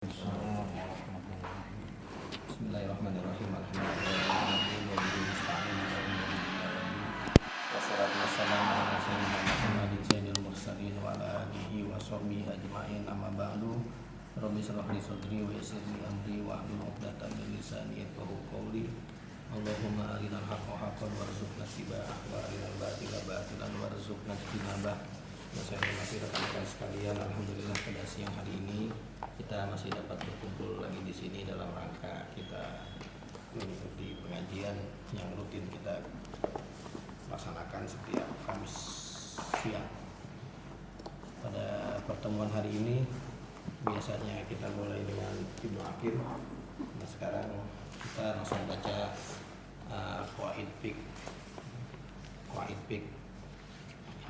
Bismillahirrahmanirrahim. Wassalatu wassalamu ala sayyidina Muhammadin sayyidil mursalin wa ala alihi wa sahbihi ajma'in. Amma ba'du. Rabbi shrah li sadri wa yassir li amri wa hlul 'uqdatam min lisani yafqahu qawli. Allahumma arinal haqqa haqqan warzuqna ittiba'ah wa arinal batila batilan warzuqna ijtinabah. Rekan-rekan sekalian, alhamdulillah pada siang hari ini kita masih dapat berkumpul lagi di sini dalam rangka kita mengikuti pengajian yang rutin kita laksanakan setiap Kamis siang. Pada pertemuan hari ini biasanya kita mulai dengan Ibnu Aqil. Nah, sekarang kita langsung baca Qawaid Fiqh.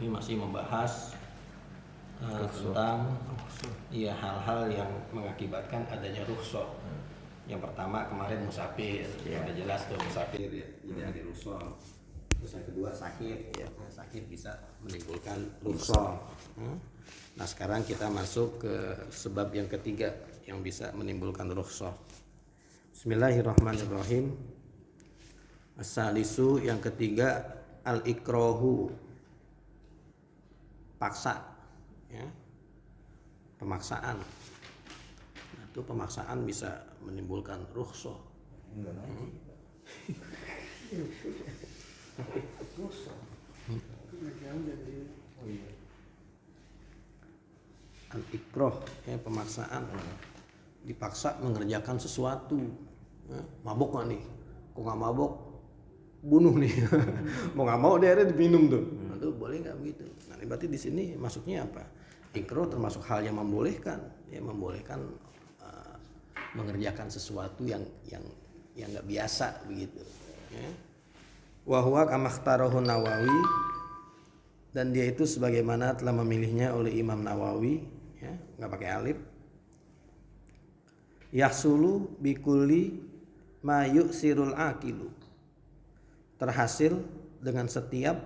Ini masih membahas tentang hal-hal yang mengakibatkan adanya rukhsah. Yang pertama kemarin musafir, udah jelas tuh musafir ya, jadi ada rukhsah. Terus yang kedua sakit, sakit bisa menimbulkan rukhsah. Nah sekarang kita masuk ke sebab yang ketiga yang bisa menimbulkan rukhsah. Bismillahirrahmanirrahim. As-salisu, yang ketiga, al-ikrahu, paksa, ya, pemaksaan. Nah, itu pemaksaan bisa menimbulkan rukhsah. Al-ikrah, ya, pemaksaan, dipaksa mengerjakan sesuatu. Ya, mabuk nggak nih? Kok nggak mabuk? Bunuh nih. Mau nggak mau dia diminum tuh. Itu boleh nggak begitu? Nah, berarti di sini masuknya apa? Ikrah termasuk hal yang membolehkan, ya, membolehkan mengerjakan sesuatu yang nggak biasa begitu. Ya. Wa huwa kama ikhtarahu Nawawi, dan dia itu sebagaimana telah memilihnya oleh Imam Nawawi, ya, nggak pakai alif. Yahsulu bikulli ma yu'sirul aqilu, terhasil dengan setiap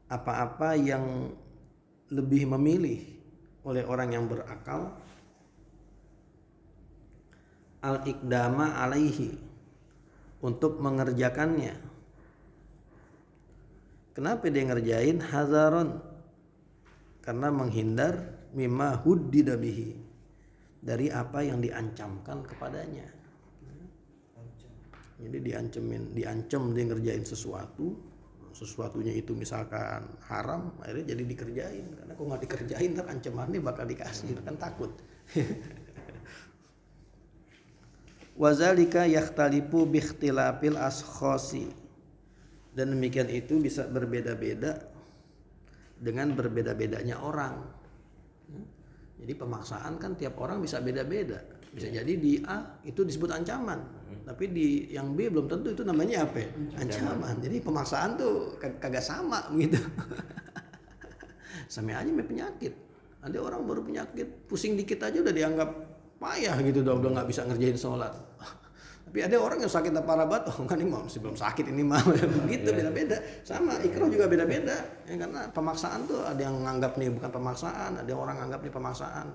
apa-apa yang lebih memilih oleh orang yang berakal, al-iqdama alaihi, untuk mengerjakannya. Kenapa dia ngerjain? Hazaron, karena menghindar, mimma huddida bihi, dari apa yang diancamkan kepadanya. Jadi diancam dia ngerjain sesuatunya itu misalkan haram, akhirnya jadi dikerjain. Karena kalau nggak dikerjain ntar ancamannya bakal dikasih, kan takut. Wazalika yakhtalifu biikhtilafil ashkhasi, dan demikian itu bisa berbeda-beda dengan berbeda-bedanya orang. Jadi pemaksaan kan tiap orang bisa beda-beda. Bisa jadi di A itu disebut ancaman, tapi di yang B belum tentu itu namanya apa? Ancaman. Jadi pemaksaan tuh kagak sama gitu. Sama aja sama penyakit. Ada orang baru penyakit, pusing dikit aja udah dianggap payah gitu, udah nggak bisa ngerjain sholat. Tapi ada orang yang sakit parah banget, oh kan ini masih belum sakit ini mah, begitu beda-beda. Sama ikrah juga beda-beda, ya, karena pemaksaan tuh ada yang nganggap nih bukan pemaksaan, ada yang orang nganggap nih pemaksaan.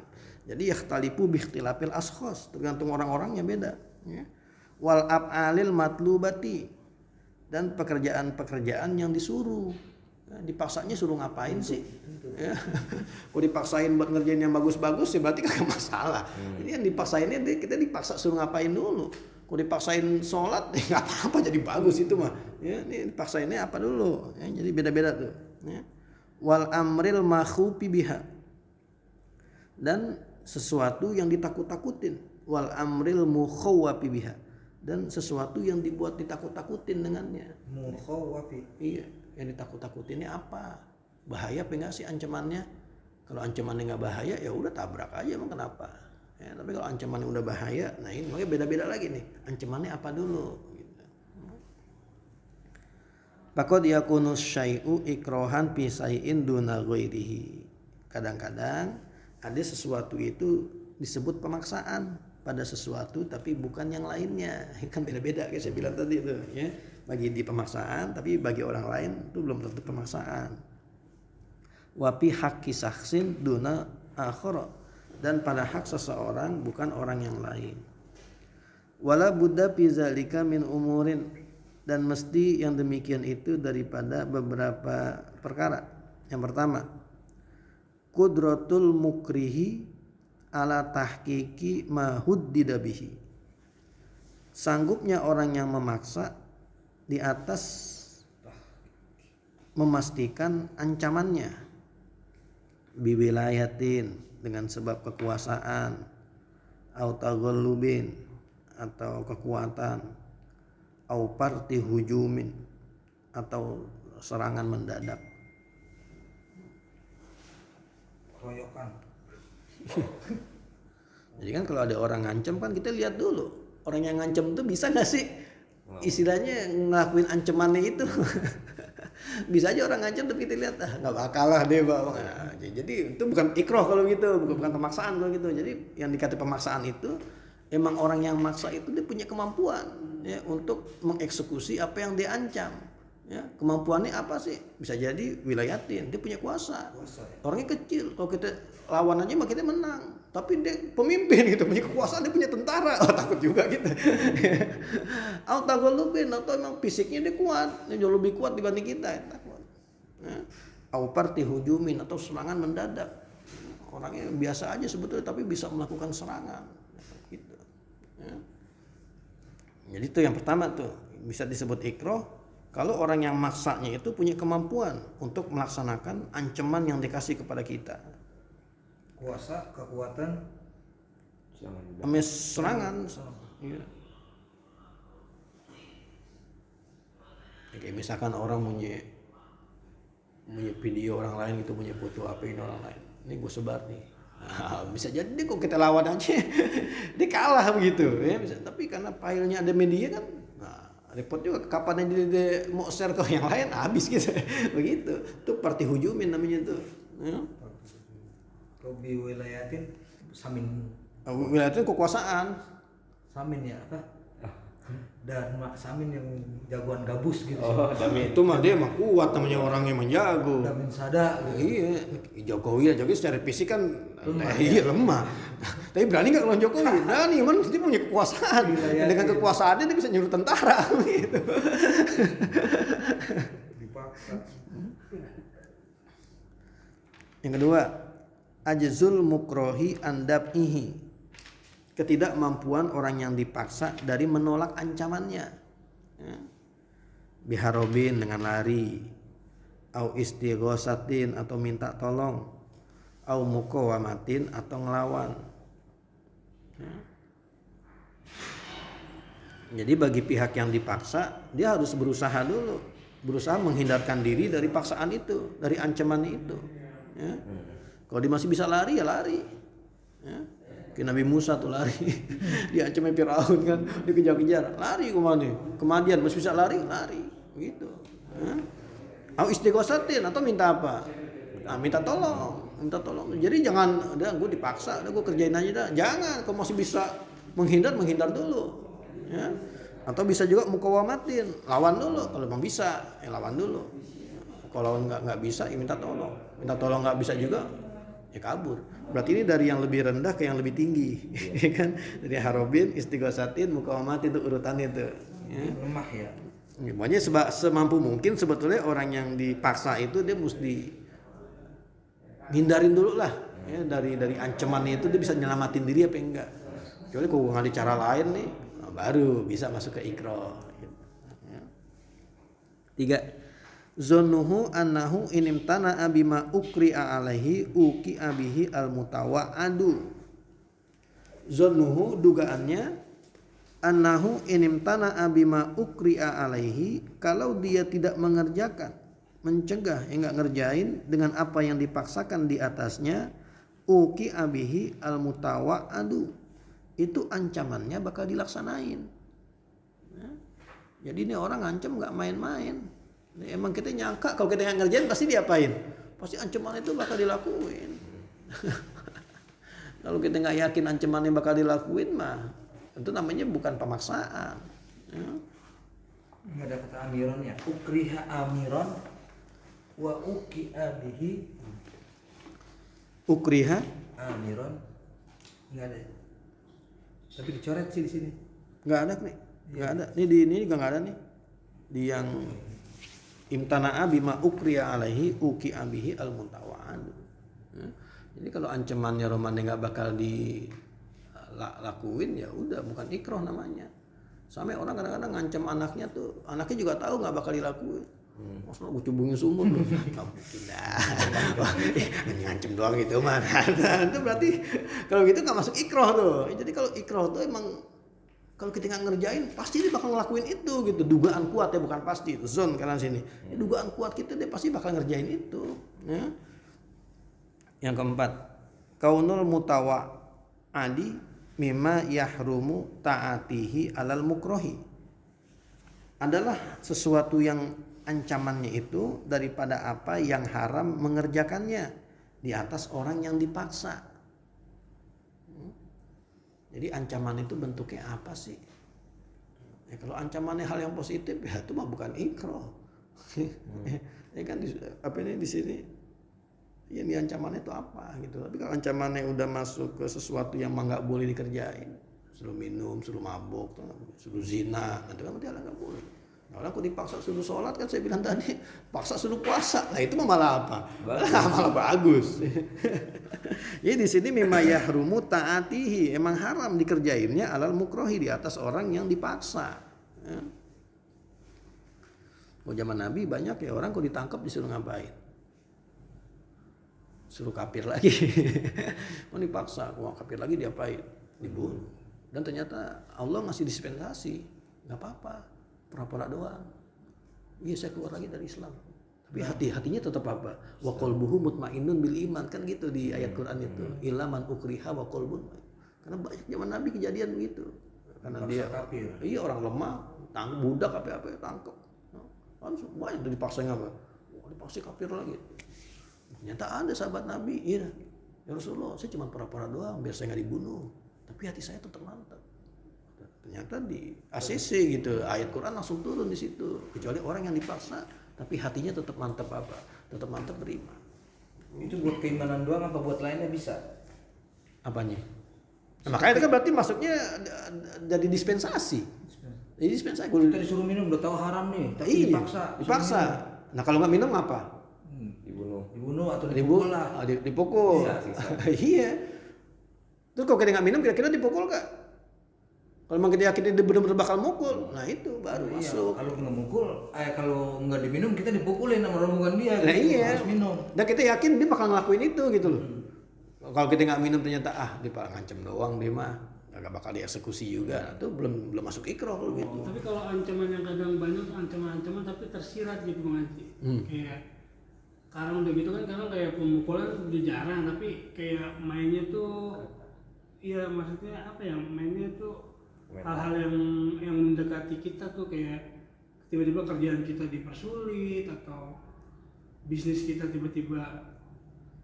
Jadi yakhtalifu biikhtilafil ashkhas, tergantung orang-orangnya beda. Ya. Wal af'alil matlubati, dan pekerjaan-pekerjaan yang disuruh. Ya, dipaksanya suruh ngapain sih? Ya. Kalau dipaksain buat ngerjain yang bagus-bagus ya berarti kan masalah. Ini yang dipaksainnya kita dipaksa suruh ngapain dulu. Kalau dipaksain sholat ya nggak apa-apa jadi bagus itu mah. Ya, ini dipaksainnya apa dulu? Ya, jadi beda-beda tuh. Ya. Wal amril makhufi biha, dan sesuatu yang ditakut-takutin. Wal amril mukhawwafi biha, dan sesuatu yang dibuat ditakut-takutin dengannya. Mukhawwafi. Iya, yang ditakut-takutinnya apa? Bahaya apa enggak sih ancamannya? Kalau ancamannya nggak bahaya ya udah tabrak aja, emang kenapa? Ya, tapi kalau ancamannya udah bahaya, nah ini makanya beda-beda lagi nih. Ancamannya apa dulu? Gitu. Faqad yakunu syai'u ikrohan fi syai'in duna ghairihi. Kadang-kadang ada sesuatu itu disebut pemaksaan pada sesuatu tapi bukan yang lainnya. Kan beda-beda kayak saya bilang tadi itu, ya. Bagi di pemaksaan tapi bagi orang lain itu belum tentu pemaksaan. Wa fi haqqi syakhsin duna akhara, dan pada hak seseorang bukan orang yang lain. Wala budda fi zalika min umurin, dan mesti yang demikian itu daripada beberapa perkara. Yang pertama, qudratul mukrihi ala tahqiqi ma huddida bihi. Sanggupnya orang yang memaksa di atas memastikan ancamannya, biwilayatin dengan sebab kekuasaan, au taghallubin atau kekuatan, au parti hujumin atau serangan mendadak. Royokan. Jadi kan kalau ada orang ngancam kan kita lihat dulu orang yang ngancam itu bisa nggak sih istilahnya ngelakuin ancamannya itu. Bisa aja orang ngancam tapi kita lihat nggak bakal lah dia bang. Nah, jadi itu bukan ikroh kalau gitu, bukan pemaksaan kalau gitu. Jadi yang dikata pemaksaan itu emang orang yang maksa itu dia punya kemampuan ya untuk mengeksekusi apa yang dia ancam. Ya, kemampuannya apa sih? Bisa jadi wilayatin, dia punya kuasa. Orangnya kecil, kalau kita lawan aja mah kita menang. Tapi dia pemimpin gitu, punya kekuasaan, dia punya tentara. Oh, takut juga gitu. Atau taghallubin, atau emang fisiknya dia kuat, dia jauh lebih kuat dibanding kita, ya, takut. Ya. Au parti hujumin atau serangan mendadak. Orangnya biasa aja sebetulnya tapi bisa melakukan serangan. Gitu. Ya. Jadi itu yang pertama tuh, bisa disebut ikroh. Kalau orang yang maksanya itu punya kemampuan untuk melaksanakan ancaman yang dikasih kepada kita. Kuasa, kekuatan, Serangan. Ya. Kayak misalkan orang punya video orang lain gitu, punya foto apa ini orang lain. Ini gue sebar nih. Nah, bisa jadi kok kita lawan aja dia kalah begitu ya. Tapi karena filenya ada media kan, repot juga kapan dia mau share ke yang lain habis gitu. Begitu. Itu parti hujumin namanya tuh. Ya. Kalau wilayatin samin. Wilayatin kekuasaan. Samin ya apa? Dan samin yang jagoan gabus gitu. Oh, Damin. Itu mah dia mah kuat namanya orang yang menjago. Damin sada gitu. Iya, Jokowi secara fisik kan lemah. Tapi berani nggak lawan Jokowi? Berani, man dia punya kekuasaan. Dengan kekuasaannya dia bisa nyuruh tentara gitu. Dipaksa. Yang kedua, ajzul mukrohi andab'ihi. Ketidakmampuan orang yang dipaksa dari menolak ancamannya. Ya. Biharobin dengan lari, au istighosatin atau minta tolong, au muqawamatin atau ngelawan. Ya. Jadi bagi pihak yang dipaksa, dia harus berusaha dulu, berusaha menghindarkan diri dari paksaan itu, dari ancaman itu. Ya. Kalau dia masih bisa lari ya lari. Ya. Kayak Nabi Musa tuh lari, diancam Firaun kan, dikejar-kejar, lari kemana? Kemadian masih bisa lari, begitu. Au istighosatin atau minta apa? Nah, minta tolong. Jadi jangan, udah gue dipaksa, udah gue kerjain aja dah. Jangan, kalau masih bisa menghindar dulu. Ya. Atau bisa juga muqawamatin, lawan dulu. Kalau memang bisa, ya lawan dulu. Kalau nggak bisa, ya minta tolong. Minta tolong nggak bisa juga, ya kabur. Berarti ini dari yang lebih rendah ke yang lebih tinggi, ya kan? Dari harobin, istighosatin, muqawamatin itu urutannya tuh. Ya. Lemah ya. Pokoknya semampu mungkin sebetulnya orang yang dipaksa itu dia mesti hindarin dulu lah, ya, dari ancamannya itu dia bisa nyelamatin diri apa enggak. Kecuali kalau nggak ada cara lain nih, baru bisa masuk ke ikroh. Ya. 3. Zonnuhu annahu inimtana abima ukri'a alaihi uki abihi almutawa'adu. Zonnuhu dugaannya annahu inimtana abima ukri'a alaihi, kalau dia tidak mengerjakan, mencegah yang enggak ngerjain dengan apa yang dipaksakan di atasnya, uki abihi almutawa'adu, itu ancamannya bakal dilaksanain. Ya. Jadi ini orang ngancam enggak main-main. Emang kita nyangka kalau kita nggak ngerjain pasti diapain? Pasti ancaman itu bakal dilakuin. Kalau kita nggak yakin ancamannya bakal dilakuin mah itu namanya bukan pemaksaan. Ya. Nggak ada kata amiron ya. Ukriha amiron wa uki abihi. Ukriha Amiron Nggak ada. Tapi dicoret sih di sini. Nggak ada nih, nggak ada. Nih di ini juga nggak ada nih. Di yang imtana'a bima ukriya alaihi uki abihi al muntawa'an. Jadi kalau ancamannya Romane nggak bakal dilakuin ya udah bukan ikroh namanya. Sampai orang kadang-kadang ngancam anaknya tuh, anaknya juga tahu nggak bakal dilakuin. Maksudnya gue cubungin sumur loh, nggak mungkin dah. Ngancem doang gitu mah. Itu berarti kalau gitu nggak masuk ikroh tuh. Jadi kalau ikroh tuh emang kalau kita nggak ngerjain pasti dia bakal ngelakuin itu gitu. Dugaan kuat ya, bukan pasti. Zon kanan sini. Ya, dugaan kuat kita dia pasti bakal ngerjain itu. Ya. Yang keempat, kaunul mutawa'adi mimma yahrumu ta'atihi alal mukrohi, adalah sesuatu yang ancamannya itu daripada apa yang haram mengerjakannya di atas orang yang dipaksa. Jadi ancaman itu bentuknya apa sih? Ya, kalau ancamannya hal yang positif ya itu mah bukan ikroh. Ya kan apa ini di sini? Yang diancamannya itu apa gitu. Tapi kalau ancamannya udah masuk ke sesuatu yang mah nggak boleh dikerjain, suruh minum, suruh mabuk, suruh zina, nanti kan berarti nggak boleh. Nah, orang kok dipaksa suruh sholat kan saya bilang tadi, paksa suruh puasa, nah itu malah apa? Malah bagus. Jadi di sini mimma yahrumu taatihi, emang haram dikerjainnya alal mukrohi, di atas orang yang dipaksa. Ya. Mau zaman Nabi banyak ya orang kok ditangkap disuruh ngapain? Suruh kafir lagi. Mau dipaksa, mau kafir lagi diapain? Dibunuh. Dan ternyata Allah ngasih dispensasi, nggak apa-apa, pura-pura doang. Iya saya keluar lagi dari Islam. Tapi hatinya tetap apa? Wa qalbuhu mutmainnun bil iman, kan gitu di ayat Quran itu. Illa man ukriha wa qalbun. Karena banyak zaman Nabi kejadian begitu. Karena dia kafir. Iya orang lemah, budak apa-apa tangkap. Langsung banyak dipaksa apa? Dipaksa kafir lagi. Ternyata ada sahabat Nabi, iya, ya Rasulullah, saya cuma pura-pura doang biar saya nggak dibunuh, tapi hati saya tetap mantap. Ternyata di ACC gitu, ayat Quran langsung turun di situ. Kecuali orang yang dipaksa, tapi hatinya tetap mantap apa? Tetap mantap beriman. Itu buat keimanan doang apa buat lainnya bisa? Apanya? Nah, makanya itu kan berarti masuknya jadi dispensasi. Jadi dispensasi. Kita disuruh minum udah tahu haram nih, tapi iya, dipaksa. Nah kalau nggak minum apa? Dibunuh atau dipukul lah. Dipukul. Iya. Terus kalau kita nggak minum kira-kira dipukul gak? Kalau memang kita yakin dia benar-benar bakal mukul, nah itu baru masuk. Kalau nggak mukul, kalau nggak diminum kita dipukulin sama rombongan dia. Nah gitu, iya. harus minum. Dan kita yakin dia bakal ngelakuin itu gitu loh. Kalau kita nggak minum ternyata dia bakal ngancem doang dia mah, nggak bakal dieksekusi juga. Nah, itu belum masuk ikroh kalau gitu. Tapi kalau ancaman yang kadang banyak ancaman-ancaman tapi tersirat gitu Bang Haji. Kayak sekarang udah gitu kan, karena kayak pemukulan udah jarang, tapi kayak mainnya tuh, ya maksudnya apa ya, mainnya tuh hal-hal yang mendekati kita tuh, kayak tiba-tiba kerjaan kita dipersulit atau bisnis kita tiba-tiba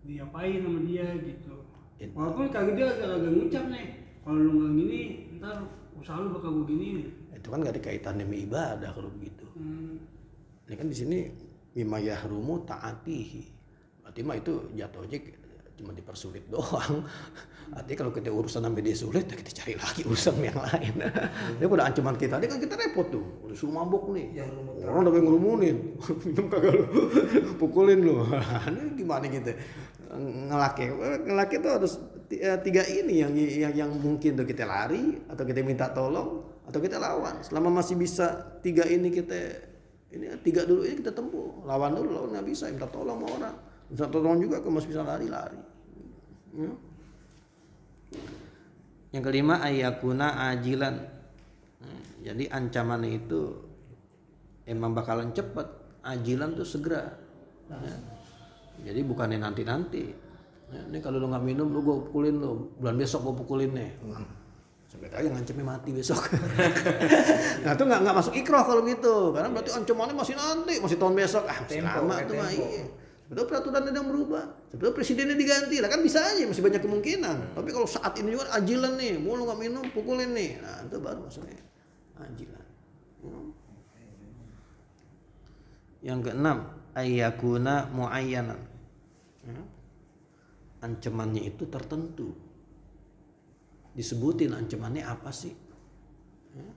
diapain sama dia gitu. Walaupun kagak dia agak ngucap nih, kalau lu nggak gini ntar usaha lu bakal gue gini. Itu kan nggak ada kaitannya sama ibadah kalau begitu. Ini kan di sini mimma yahrumu ta'atihi. Berarti mah itu jatuhnya cuma dipersulit doang. Artinya kalau kita urusan sampai dia sulit, ya kita cari lagi urusan yang lain. Dia udah ancaman kita, dia kan kita repot tuh. Udah suruh mabuk nih. Orang udah pengen ngerumunin. Minum kagak lu. Pukulin lu. Ini gimana gitu. Ngelaki itu harus tiga ini yang mungkin tuh kita lari atau kita minta tolong atau kita lawan. Selama masih bisa tiga ini tiga dulu ini kita tempuh. Lawan nggak bisa, minta tolong sama orang. Minta tolong juga kalau masih bisa lari. Yang kelima ayakuna ajilan. Jadi ancamannya itu emang bakalan cepet. Ajilan tuh segera. Jadi bukannya nanti-nanti. Ini kalau lu nggak minum, lu gue pukulin lu. Bulan besok gue pukulin nih. Sampai aja ngancemnya mati besok. Nah itu nggak masuk ikroh kalau gitu, karena berarti ancamannya masih nanti, masih tahun besok. Masih lama tuh mah iya. Sebetulnya peraturan yang berubah, sebetulnya presidennya diganti, lah kan bisa aja, masih banyak kemungkinan. Tapi kalau saat ini juga ajilan nih, mau lu nggak minum, pukulin nih. Nah itu baru maksudnya ajilan. Yang keenam, ayyakuna muayyanan. Ancamannya itu tertentu. disebutin ancamannya apa sih, ya,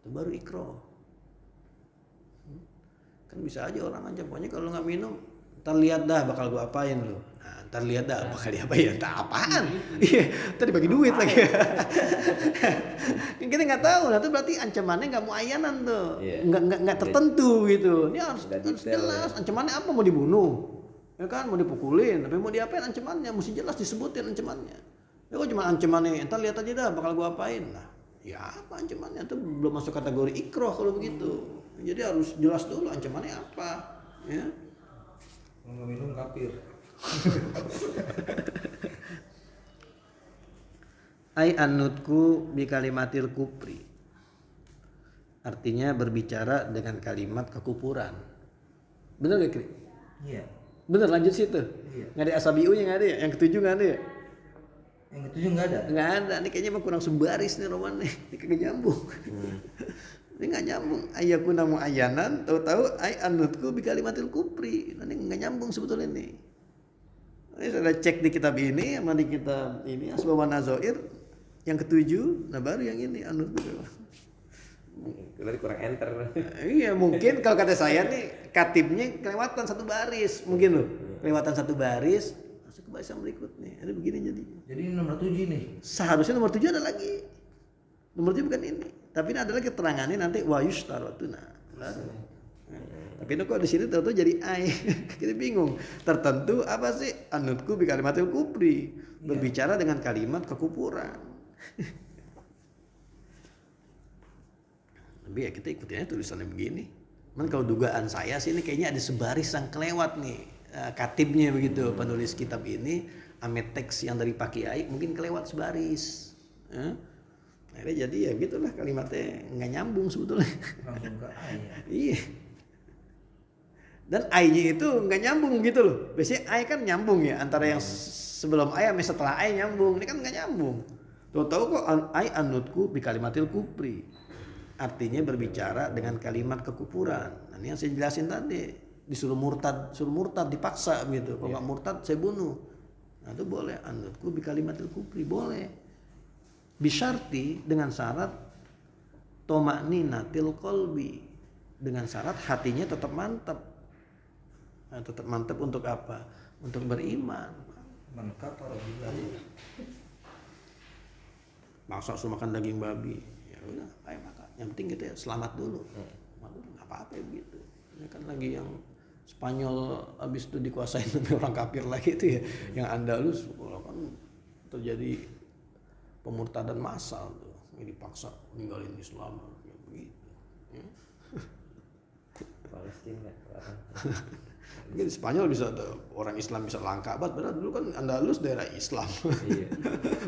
itu baru ikrar. Kan bisa aja orang ancam, pokoknya kalau nggak minum ntar lihat dah bakal gua apain lu. Nah, ntar lihat dah bakal diapain, tak apaan. Iya, ntar dibagi duit lagi. Kan kita nggak tahu, nah itu berarti ancamannya nggak muayyanan tuh, nggak tertentu gitu. Ini harus jelas ancamannya apa, mau dibunuh, ya kan, mau dipukulin, tapi mau diapain ancamannya, mesti jelas disebutin ancamannya. Ya kok cuma ancamannya, ntar lihat aja dah bakal gua apain. Nah, ya apa ancamannya, itu belum masuk kategori ikrar kalau begitu. Jadi harus jelas dulu ancamannya apa, ya. Kalau nggak minum kafir. Ai annutku bi kalimatil kufri. Artinya berbicara dengan kalimat kekufuran. Benar gak, Kri? Iya. Bener, lanjut situ. Iya. Nggak ada asabiunya, nggak ada ya? Yang ketujuh nggak ada ya? Yang ketujuh nggak ada. Nggak ada. Ini kayaknya mah kurang sebaris nih roman nih. Ini kagak nyambung. Ini nggak nyambung. Ayyakuna muayyanan, tahu-tahu ai annutku bi kalimatil kufri. Ini nggak nyambung sebetulnya nih. Ini sudah cek di kitab ini sama di kitab ini Asbab wa Nazair yang ketujuh, nah baru yang ini annutku. Berarti kurang enter. Iya, mungkin kalau kata saya nih katibnya kelewatan satu baris, mungkin loh. Kelewatan satu baris, masuk ke baris yang berikutnya. Ada begini jadinya. Jadi ini nomor 7 nih. Seharusnya nomor 7 ada lagi. Nomor 7 bukan ini. Tapi ini adalah keterangannya nanti wa yushtaratuna. Tapi itu kok di sini tahu-tahu jadi ai. Kita bingung. Tertentu apa sih annutku bi kalimatil kufri? Berbicara dengan kalimat kekufuran. Tapi ya kita ikutin aja tulisannya begini. Man kalau dugaan saya sih ini kayaknya ada sebaris yang kelewat nih. Katibnya begitu, penulis kitab ini ame teks yang dari Pak Kiai mungkin kelewat sebaris. Akhirnya jadi ya gitulah kalimatnya nggak nyambung sebetulnya. Langsung ke ayat. Iya. Dan ai-nya itu nggak nyambung gitu loh. Biasanya ai kan nyambung ya, antara yang sebelum ai sama setelah ai nyambung. Ini kan nggak nyambung. Tahu-tahu kok ai annutku bi kalimatil kufri. Artinya berbicara dengan kalimat kekufuran. Nah, ini yang saya jelasin tadi. Disuruh murtad dipaksa gitu. Kalau nggak murtad saya bunuh. Nah itu boleh. Annutku bi kalimatil kufri boleh. Bisyarti dengan syarat toma'ninatil qalbi, dengan syarat hatinya tetap mantap. Nah, tetap mantap untuk apa? Untuk beriman. Man kafara billahi. Maksa suruh makan daging babi, ya udah, ayo makan. Yang penting kita ya selamat dulu. Nggak apa-apa ya begitu. Ini kan lagi yang Spanyol habis itu dikuasain oleh orang kafir lagi itu ya, yang Andalus kan terjadi pemurtadan massal tuh, ini dipaksa ninggalin Islam kayak begitu. Ya. Palestina. Mungkin di Spanyol bisa orang Islam bisa langka banget, padahal dulu kan Andalus daerah Islam. Iya.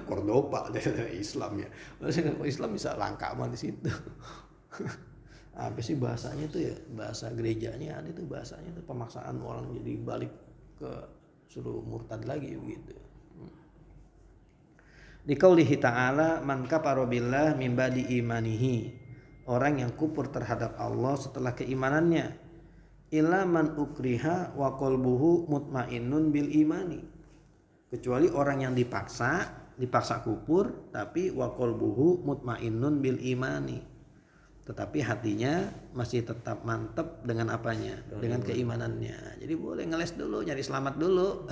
Cordoba daerah Islam ya. Maksudnya Islam bisa langka banget di situ. Apa sih bahasanya tuh ya? Bahasa gerejanya ada tuh bahasanya tuh pemaksaan orang jadi balik ke suruh murtad lagi begitu. Di qaulihi ta'ala man kafara billah min ba'di imanihi, orang yang kufur terhadap Allah setelah keimanannya, illa man ukriha wa qalbuhu mutmainnun bil imani, kecuali orang yang dipaksa kufur tapi wa qalbuhu mutmainnun bil imani, tetapi hatinya masih tetap mantap dengan apanya? Dengan keimanannya. Jadi boleh ngeles dulu, nyari selamat dulu.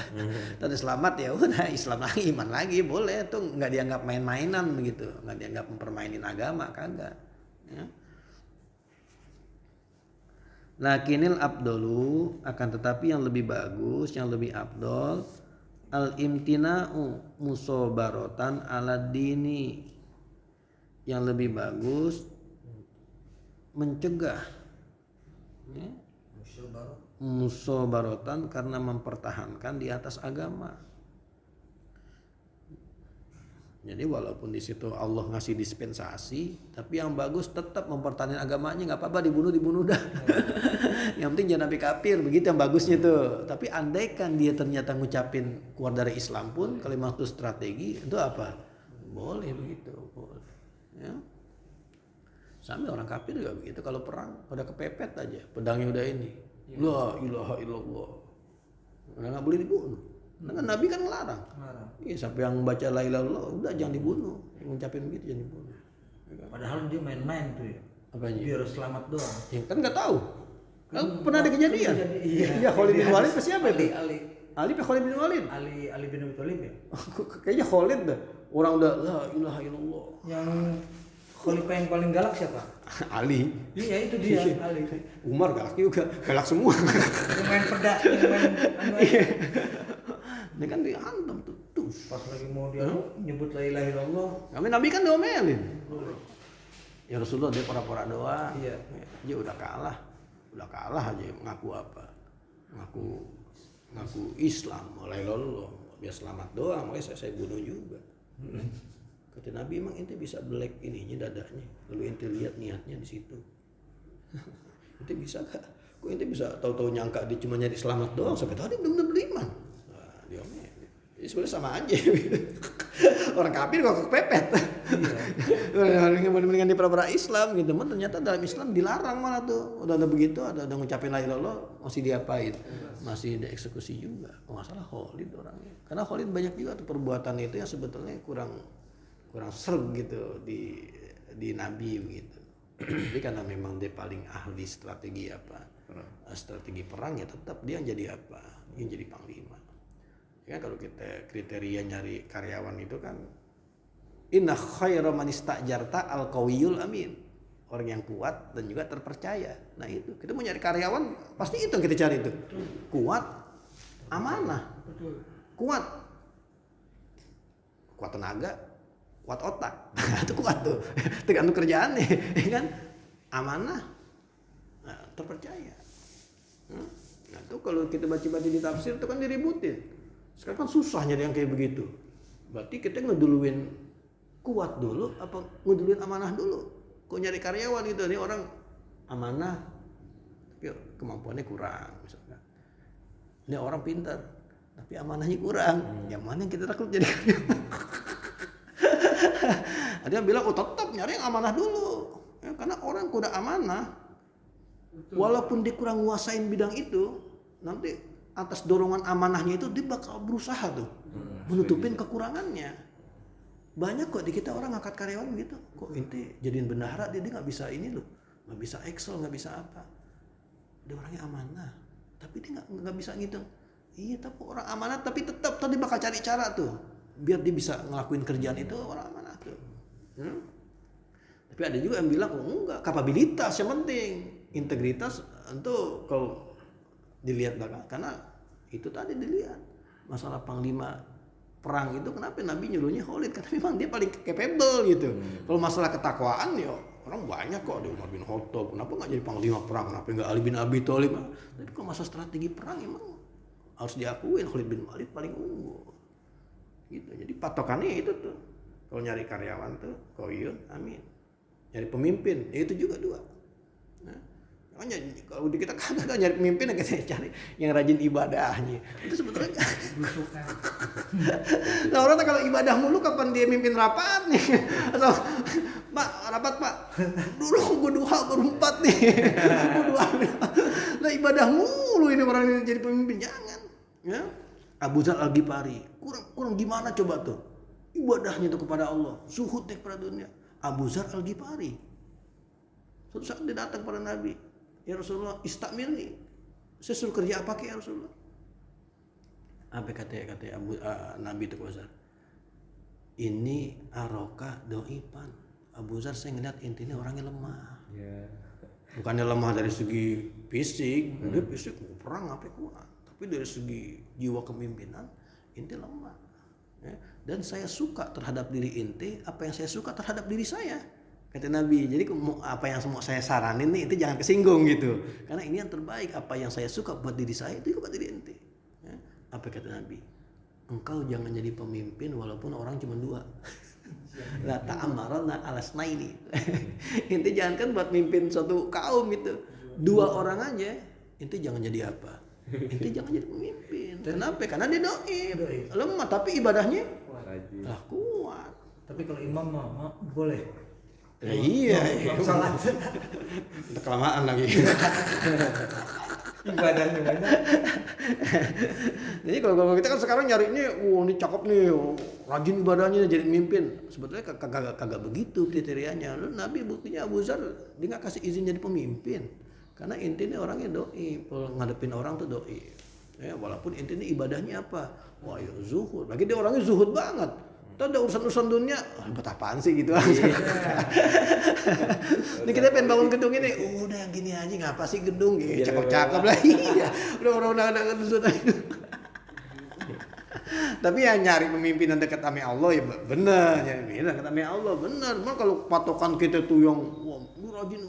Tadi selamat ya udah Islam lagi, iman lagi, boleh tuh, nggak dianggap main-mainan begitu, nggak dianggap mempermainin agama, kagak. Ya. Lakinil abdolu, akan tetapi yang lebih bagus, yang lebih abdol, al imtina'u musobarotan ala dini, yang lebih bagus mencegah ya, musobarotan karena mempertahankan di atas agama. Jadi walaupun di situ Allah ngasih dispensasi, tapi yang bagus tetap mempertahankan agamanya, nggak apa-apa dibunuh dah. Yang penting jangan sampai kafir, begitu yang bagusnya tuh. Tapi andaikan dia ternyata ngucapin keluar dari Islam pun, kalimat itu strategi, itu apa? Boleh begitu, boleh. Ya. Sampai orang kafir juga begitu, kalau perang udah kepepet aja, pedangnya udah ini, la ilaha illallah, udah nggak boleh dibunuh, Kan Nabi kan ngelarang. Ngelarang. Iya, sampai yang baca la ilaha illallah udah jangan dibunuh. Yang ngucapin begitu jangan dibunuh. Padahal dia main-main tuh ya. Apanya? Biar selamat doang. Ya kan nggak tahu. Kan pernah ada kejadian. Iya, Khalid bin Walid ke siapa itu? Ali apa Khalid bin Walid? Ali bin Abi Thalib ya. Kayaknya Khalid dah. Orang udah la ilaha illallah. Yang khalifah yang paling galak siapa? Ali. Iya itu dia Ali. Umar galak juga, galak semua. Yang main pedang, yang main anu aja. Ini kan dihantam tuh. Pas lagi mau dia nyebut la ilaha illallah. Kami Nabi kan diomelin. Ya Rasulullah dia pura-pura doa. Iya. Dia udah kalah aja ngaku apa? Ngaku Islam, la ilaha illallah. Biar selamat doang, makanya saya bunuh juga. Kata Nabi, emang ente bisa black ininya dadanya, lalu ente lihat niatnya di situ. Ente bisa gak? Kok ente bisa tahu-tahu nyangka dia cuma nyari selamat doang, sampai tadi benar-benar beriman. Nah, dia jadi sebenarnya sama aja. Orang kafir kok kepepet. Iya. Mendingan di pura-pura Islam gitu, man ternyata dalam Islam dilarang malah tuh. Udah begitu, ada ngucapin la ilaha illallah masih diapain? Masih dieksekusi juga. Kalau nggak salah Khalid orangnya. Karena Khalid banyak juga tuh perbuatan itu yang sebetulnya kurang serg gitu di Nabi begitu. Jadi karena memang dia paling ahli strategi strategi perang ya tetap dia yang jadi apa? Yang jadi panglima. Ya kalau kita kriteria nyari karyawan itu kan inna khaira man istajarta al-qawiyul amin. Orang yang kuat dan juga terpercaya. Nah itu, kita mau nyari karyawan pasti itu yang kita cari itu. Kuat, amanah. Kuat tenaga, kuat otak. Itu kuat tuh. Tergantung kerjaannya, ya kan? Amanah. Nah, terpercaya. Nah, itu kalau kita baca-baca di tafsir itu kan diributin. Sekarang kan susah nyari yang kayak begitu. Berarti kita ngeduluin kuat dulu apa ngeduluin amanah dulu? Kok nyari karyawan gitu, nih orang amanah tapi kemampuannya kurang misalkan. Ini orang pintar tapi amanahnya kurang. Yang mana yang kita rekrut jadi karyawan? Ada yang bilang tetap nyari yang amanah dulu. Ya, karena orang kuda amanah walaupun dia kurang nguasain bidang itu, nanti atas dorongan amanahnya itu dia bakal berusaha tuh menutupin kekurangannya. Banyak kok di kita orang ngangkat karyawan gitu. Kok inti jadiin bendahara dia nggak bisa ini loh, nggak bisa Excel, nggak bisa apa. Dia orangnya amanah, tapi dia nggak bisa ngitung. Iya, tapi orang amanah tapi tetap tadi bakal cari cara tuh biar dia bisa ngelakuin kerjaan itu orang amanah tuh. Tapi ada juga yang bilang enggak, kapabilitas yang penting, integritas itu kalau dilihat belakang karena itu tadi dilihat masalah panglima perang itu kenapa Nabi nyuruhnya Khalid karena memang dia paling capable gitu. Kalau masalah ketakwaan ya orang banyak kok, ada Umar bin Khattab, kenapa nggak jadi panglima perang, kenapa nggak Ali bin Abi Thalib. Tapi kalau masalah strategi perang emang harus diakuin Khalid bin Walid paling unggul gitu. Jadi patokannya itu tuh kalau nyari karyawan tuh koyun amin, nyari pemimpin ya itu juga dua. Nah, makanya kalau kita kagak nyari pemimpin kita cari yang rajin ibadahnya. Itu sebetulnya nah orang tuh kalau ibadah mulu kapan dia mimpin rapat nih? Atau Pak rapat Pak, dulu gue duha berempat nih. Nah ibadah mulu ini orang ini jadi pemimpin, jangan. Ya, Abu Dzar Al-Ghifari kurang gimana coba tuh ibadahnya tuh kepada Allah, zuhud kepada dunia. Abu Dzar Al-Ghifari suatu saat dia datang pada Nabi, ya Rasulullah istakmilni, saya suruh kerja apa ya Rasulullah? Apa kata Nabi itu kepada ini aroka doipan. Abu Dzar saya ngeliat intinya orangnya lemah. Bukannya lemah dari segi fisik, dia fisik perang apa kuat, tapi dari segi jiwa kepemimpinan inti lemah. Ya. Dan saya suka terhadap diri inti apa yang saya suka terhadap diri saya, kata Nabi. Jadi apa yang semua saya saranin nih itu jangan kesinggung gitu, karena ini yang terbaik. Apa yang saya suka buat diri saya itu buat diri inti. Ya. Apa kata Nabi? Engkau jangan jadi pemimpin walaupun orang cuma dua. La ta'amarna alasnaini. Inti jangan kan buat mimpin suatu kaum itu dua orang aja. Inti jangan jadi apa? Inti jangan jadi pemimpin. Kenapa? Karena dia doib, lemah tapi ibadahnya kuat. Tapi kalau imam mah boleh. Ya iya. Salat. Kelamaan lagi. ibadahnya banyak. Jadi kalau kita kan sekarang nyari ini, ini cakep nih, rajin ibadahnya jadi pemimpin. Sebetulnya kagak begitu kriterianya. Lu Nabi buktinya Abu Dzar dia nggak kasih izin jadi pemimpin. Karena intinya orangnya doi, ngadepin orang tuh doi. Ya, walaupun intinya ibadahnya apa? Wah, ya zuhud. Lagi dia orangnya zuhud banget. Tuh ada urusan dunia, buat apaan sih gitu aja. Ini kita pengen bangun gedung ini, udah gini aja ngapa sih gedung? Ya, cakep-cakep lah. Iya. Udah orang-orang ada gedung itu. Tapi yang nyari pemimpinan dekat sama Allah ya benar, nyari pemimpinan dekat sama Allah benar. Cuma kalau patokan kita tuh yang wah, lu rajin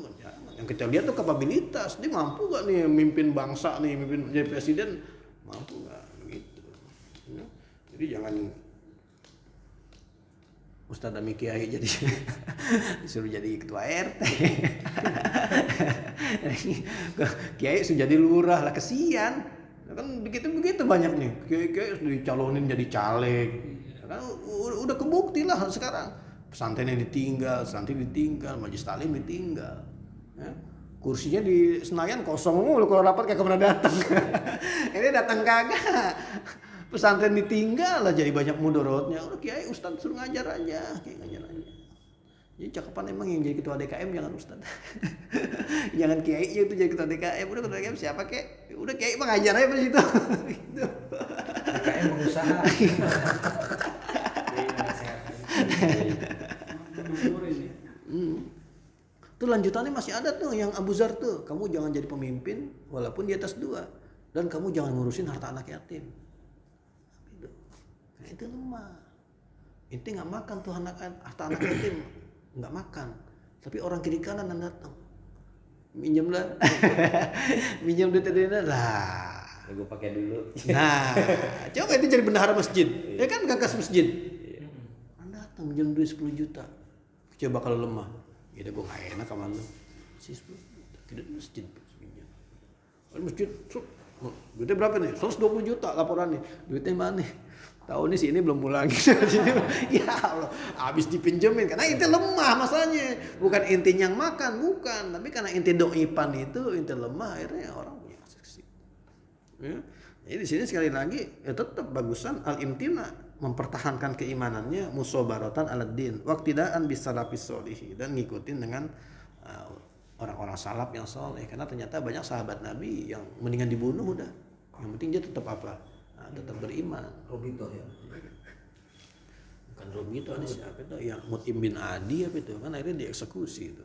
yang kita lihat tuh kapabilitas, dia mampu gak nih memimpin bangsa nih, mimpin jadi presiden, mampu gak gitu. Ya. Jadi jangan Ustadz Ami Kiai jadi disuruh jadi ketua RT. Kiai sudah jadi lurah lah, kesian. Kan begitu banyak nih kiai dicalonin jadi caleg. Kan udah kebukti lah sekarang. Pesantrennya ditinggal, santri ditinggal, majelis taklim ditinggal. Ya. Kursinya di Senayan kosong mulu, kalau rapat kayak kemana datang. Ini datang kagak. Pesantren ditinggal lah, jadi banyak mudorotnya. Udah kiai ustadz suruh ngajar aja, kayak ngajar aja. Jadi cakepan emang yang jadi ketua DKM jangan ustadz. Jangan kiai itu jadi ketua DKM. Udah ketua DKM siapa kek? Udah kiai mah ngajar aja di situ. Gitu. DKM pengusaha. Tuh lanjutannya masih ada tuh yang Abu Dzar tuh. Kamu jangan jadi pemimpin walaupun di atas 2. Dan kamu jangan ngurusin harta anak yatim. Nah, itu lemah. Inti nggak makan tuh harta anak yatim, nggak makan. Tapi orang kiri kanan yang datang, minjem lah, minjem duit dari lah. Gue pakai dulu. Nah, coba itu jadi bendahara masjid, ya kan gagas masjid. Anda datang minjem duit 10 juta, coba kalau lemah, ya gue nggak enak sama lu. Si 10 juta, tidak di masjid minjem. Kalau masjid, duitnya berapa nih? 120 juta laporannya, duitnya mana? Tahun ini sih ini belum pulang gitu. Ya Allah, habis dipinjemin karena inti lemah masalahnya. Bukan intinya yang makan, bukan, tapi karena inti doipan itu inti lemah, akhirnya orang punya akses ke situ. Ya. Jadi di sini sekali lagi ya tetap bagusan al-imtina, mempertahankan keimanannya, musobaratan ala-din, waqtidaan bisalafis sholihi, dan ngikutin dengan orang-orang salaf yang soleh. Karena ternyata banyak sahabat Nabi yang mendingan dibunuh udah. Yang penting dia tetap apa? Tetap beriman. Robito ya. Bukan Robito, ada siapa itu? Yang Mut'im bin Adi apa itu? Kan akhirnya dieksekusi itu.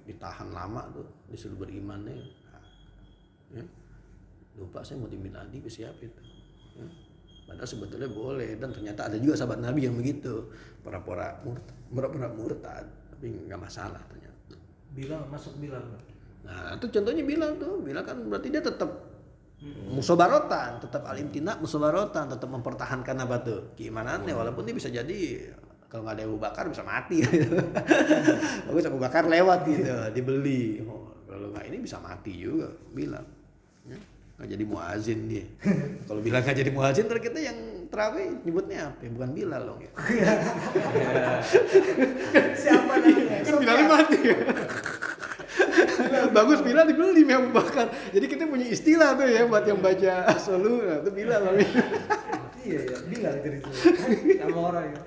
Ditahan lama tuh, disuruh berimannya. Ya. Lupa saya Mut'im bin Adi siapa itu. Ya. Padahal sebetulnya boleh, dan ternyata ada juga sahabat Nabi yang begitu. Pura-pura murtad, tapi nggak masalah ternyata. Masuk Bilal. Nah, itu contohnya Bilal tuh. Bilal kan berarti dia tetap musabarotan, tetap alimtina musabarotan, tetap mempertahankan apa tuh keimanannya, walaupun dia bisa jadi kalau nggak ada Abu Bakar bisa mati gitu. Bagus Abu Bakar lewat gitu, dibeli. Kalau nggak ini bisa mati juga Bilal. Ya, nggak jadi muazin dia. Kalau Bilal nggak jadi muazin, terus kita yang terawih nyebutnya apa? Bukan Bilal dong ya. Siapa namanya? Kan Bilalnya mati. Bagus Bilal dibeli sama Abu Bakar. Jadi kita punya istilah tuh ya buat yang baca solu, nah, itu Bilal namanya. Iya ya, Bilal jadi itu. Sama orang ya.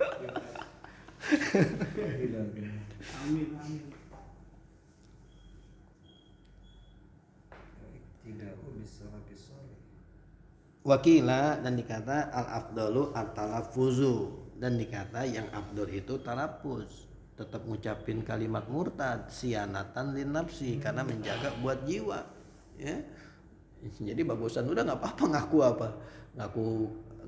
Bilal. Amin. Tidak bisa habis. Wakila, dan dikata al-afdalu at-talaffuzu, dan dikata yang afdal itu talafuz, tetap ngucapin kalimat murtad, sianatan lin nafsi, karena menjaga buat jiwa, ya. Jadi bagusan udah nggak apa-apa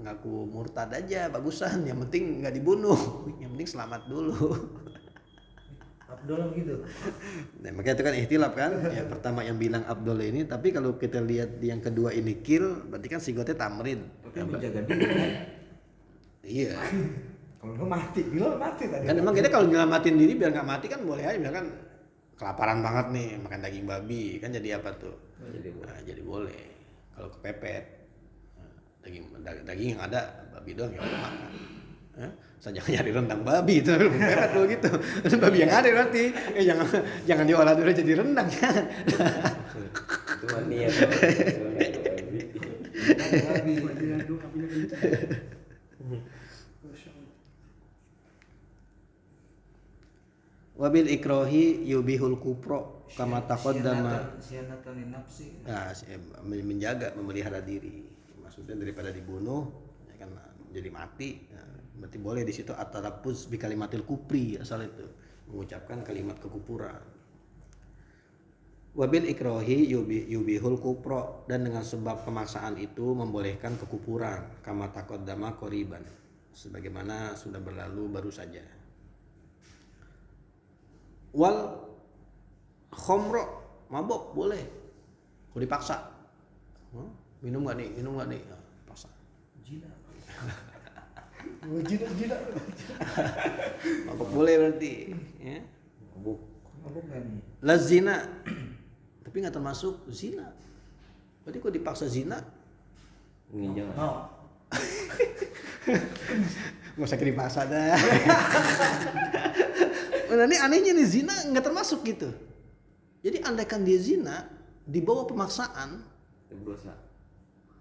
ngaku murtad aja, bagusan, yang penting nggak dibunuh, yang penting selamat dulu. Abdul gitu. Nah, makanya itu kan ikhtilaf kan. Yang pertama yang bilang Abdul ini, tapi kalau kita lihat yang kedua ini kil, berarti kan sigotnya tamrin. Tapi menjaga diri kan. Iya. Kalau nggak mati, Bilal mati tadi. Kan emang kita kalau nyelamatin diri biar nggak mati kan boleh aja, misalkan kelaparan banget nih makan daging babi, kan jadi apa tuh? Jadi boleh. Kalau kepepet, daging yang ada babi doang ya udah makan. Saya jangan nyari rendang babi itu pepet kalau gitu. Babi yang ada berarti jangan diolah dulu jadi rendang. Cuma niat. Babi. Bajunya aduh, apinya kencang. Masya Allah. Wabil ikrohi yubihul kupro kama taqaddama. Sianatan li nafsi. Nah, menjaga, memelihara diri. Maksudnya daripada dibunuh, ya kan jadi mati. Nah, berarti boleh di situ at-talaffuz bi kalimatil kufri, asal itu mengucapkan kalimat kekufuran. Wabil ikrohi yubihul kupro, dan dengan sebab pemaksaan itu membolehkan kekufuran kama taqaddama qoriban, sebagaimana sudah berlalu baru saja. Wal khomro, mabok boleh, kalau dipaksa. Minum nggak nih, paksa. Jina. Jinak. Mabok boleh berarti, ya. Mabuk nggak nih? La zina, tapi nggak termasuk zina. Berarti kalau dipaksa zina, Nginjang. No. nggak usah kirim paksa dah. Nah, ini anehnya nih, zina nggak termasuk gitu. Jadi andaikan dia zina di bawah pemaksaan, Berdosa.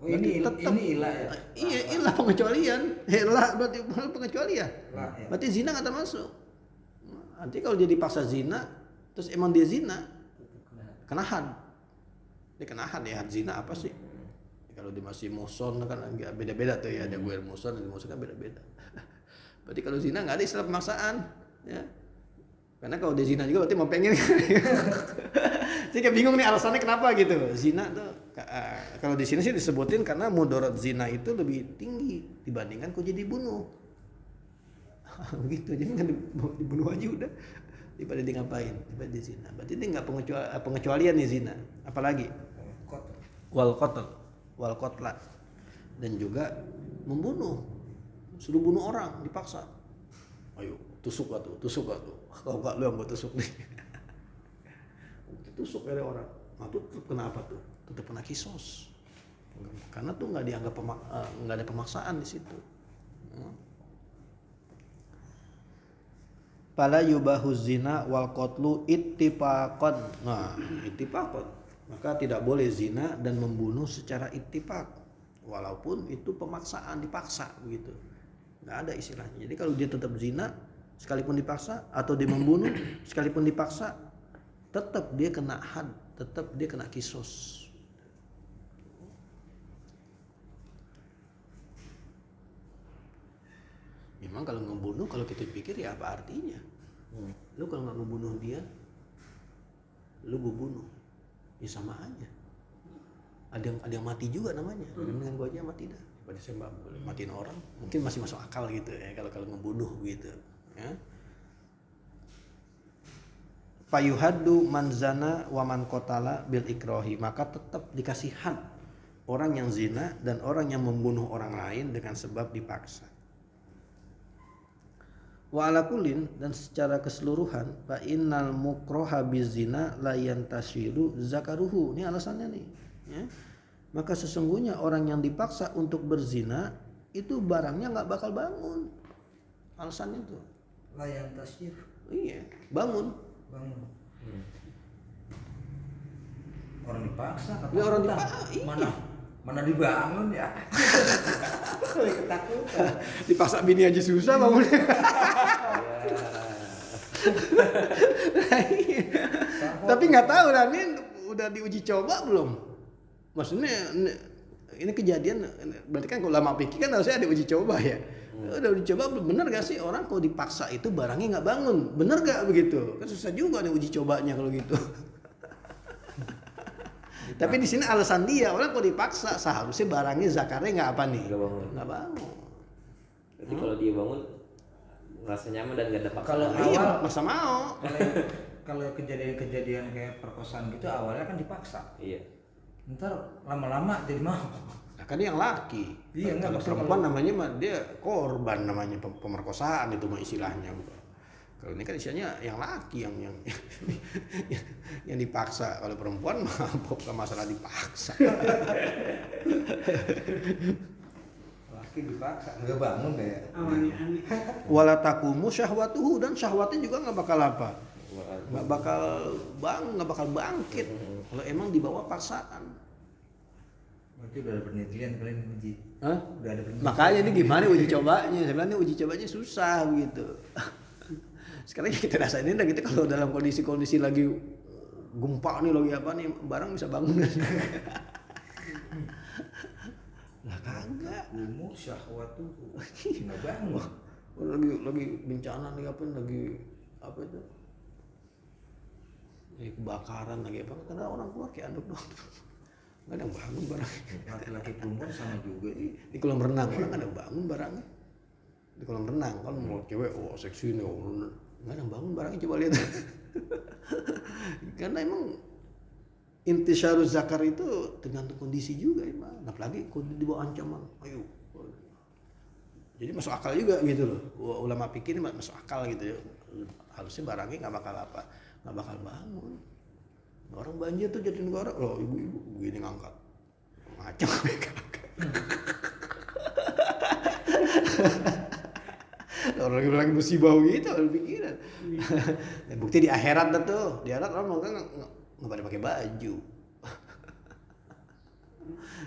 Oh ini tetap- ini ilah ya. iya ilah pengecualian. Ilah berarti pengecualian. Lah, ya. Berarti zina nggak termasuk. Nanti kalau dia dipaksa zina, terus emang dia zina, kena had. Dia kena had ya, had zina apa sih? Kalau dia masih muhson kan agak beda-beda tuh ya, ada gue muhson dan muhson kan beda-beda. Berarti kalau zina nggak ada istilah pemaksaan, ya. Karena kalau dia zina juga berarti mau pengen. Jadi kayak bingung nih alasannya kenapa gitu. Zina tuh kalau di sini sih disebutin karena mudarat zina itu lebih tinggi dibandingkan kau jadi bunuh. Gitu, jadi kan dibunuh aja udah daripada dia ngapain, daripada dia zina. Berarti dia nggak pengecualian nih zina. Apalagi wal qatl dan juga membunuh, suruh bunuh orang dipaksa. Ayo tusuk gak tuh, kalau nggak lu yang gue tusuk nih. Tusuk ada orang, nah tuh tetap kena apa tuh? Tetap kena kisos, karena tuh nggak dianggap nggak ada pemaksaan di situ. Pala yubahu zina wal qatlu ittifaqan. Nah, ittifaqan. Maka tidak boleh zina dan membunuh secara ittifaq. Walaupun itu pemaksaan, dipaksa begitu. Nggak ada istilahnya. Jadi kalau dia tetap zina sekalipun dipaksa, atau dia membunuh sekalipun dipaksa, tetap dia kena had, tetap dia kena kisos. Memang kalau ngebunuh, kalau kita pikir ya apa artinya? Lu kalau nggak ngebunuh dia, lu gue bunuh, ya sama aja. Ada yang mati juga namanya. Dengan gua aja mati dah. Pada saya matiin orang, mungkin masih masuk akal gitu ya kalau ngebunuh gitu. Ya. Fayuhaddu man zana wa man qatala bil ikrohi, maka tetap dikasih had orang yang zina dan orang yang membunuh orang lain dengan sebab dipaksa. Wa ala kullin, dan secara keseluruhan, fa innal mukroha bizina la yantashiru zakaruhu. Ini alasannya nih, ya. Maka sesungguhnya orang yang dipaksa untuk berzina itu barangnya nggak bakal bangun. Alasannya tuh. Layan tasyir. Iya, bangun. Orang dipaksa kata Ya, orang ketakutan. dipaksa, iya. Mana dibangun ya. Ketakutan. Dipaksa bini aja susah bangunnya. Tapi nggak tahu lah, ini udah diuji coba belum? Maksudnya ini kejadian, berarti kan kalau lama pikir kan harusnya ada uji coba ya. Udah uji coba belum, bener gak sih orang kalau dipaksa itu barangnya nggak bangun, bener gak begitu? Kan susah juga nih uji cobanya kalau gitu. Tapi di sini alasan dia, orang kalau dipaksa seharusnya barangnya zakarnya nggak apa nih? Nggak bangun. Berarti kalau dia bangun merasa nyaman dan gak ada paksaan. Kalau Iya, awal masa mau. kalau kejadian-kejadian kayak perkosaan gitu awalnya kan dipaksa. Iya. Ntar lama-lama jadi mau. Nah, kan dia yang laki. Iya, enggak, Kalau maksudnya perempuan namanya mah dia korban, namanya pemerkosaan itu mah istilahnya. Kalau ini kan istilahnya yang laki yang yang dipaksa. Kalau perempuan mah bukan masalah dipaksa. Laki dipaksa nggak bangun kayak. Awalnya aneh. Wala taqumu syahwatuhu, dan syahwatnya juga nggak bakal apa? nggak bakal bangkit kalau emang dibawa paksaan. Berarti udah ada penelitian kalian uji. Hah? Udah ada penelitian. Makanya ini gimana uji cobanya? Sebenarnya uji cobanya susah begitu. Sekarang kita rasain dah kita kalau dalam kondisi lagi gempa nih lagi apa nih barang bisa bangun. Lah kagak. Umur syahwat tuh nggak bangun. Lagi bencana lagi apa itu? Kebakaran lagi apa? Karena orang keluar kayak anduk doang. Nggak ada yang bangun barang. Laki-laki perempuan sama juga sih. Di kolam renang orang nggak ada yang bangun barangnya. Di kolam renang kan mau cewek seksi nih nggak ada yang bangun barangnya coba lihat. Karena emang intisyaruz zakar itu tergantung kondisi juga emang. Apalagi kondisi di bawah ancaman. Ayo. Jadi masuk akal juga gitu loh. Ulama pikir ini masuk akal gitu ya. Harusnya barangnya nggak bakal bangun. Orang banjir tuh jadi negara, loh ibu-ibu begini ngangkat. Macam mereka. Orang lagi musibah gitu, orang pikiran. Dan bukti di akhirat dah tuh. Di akhirat orang nggak pada pakai baju.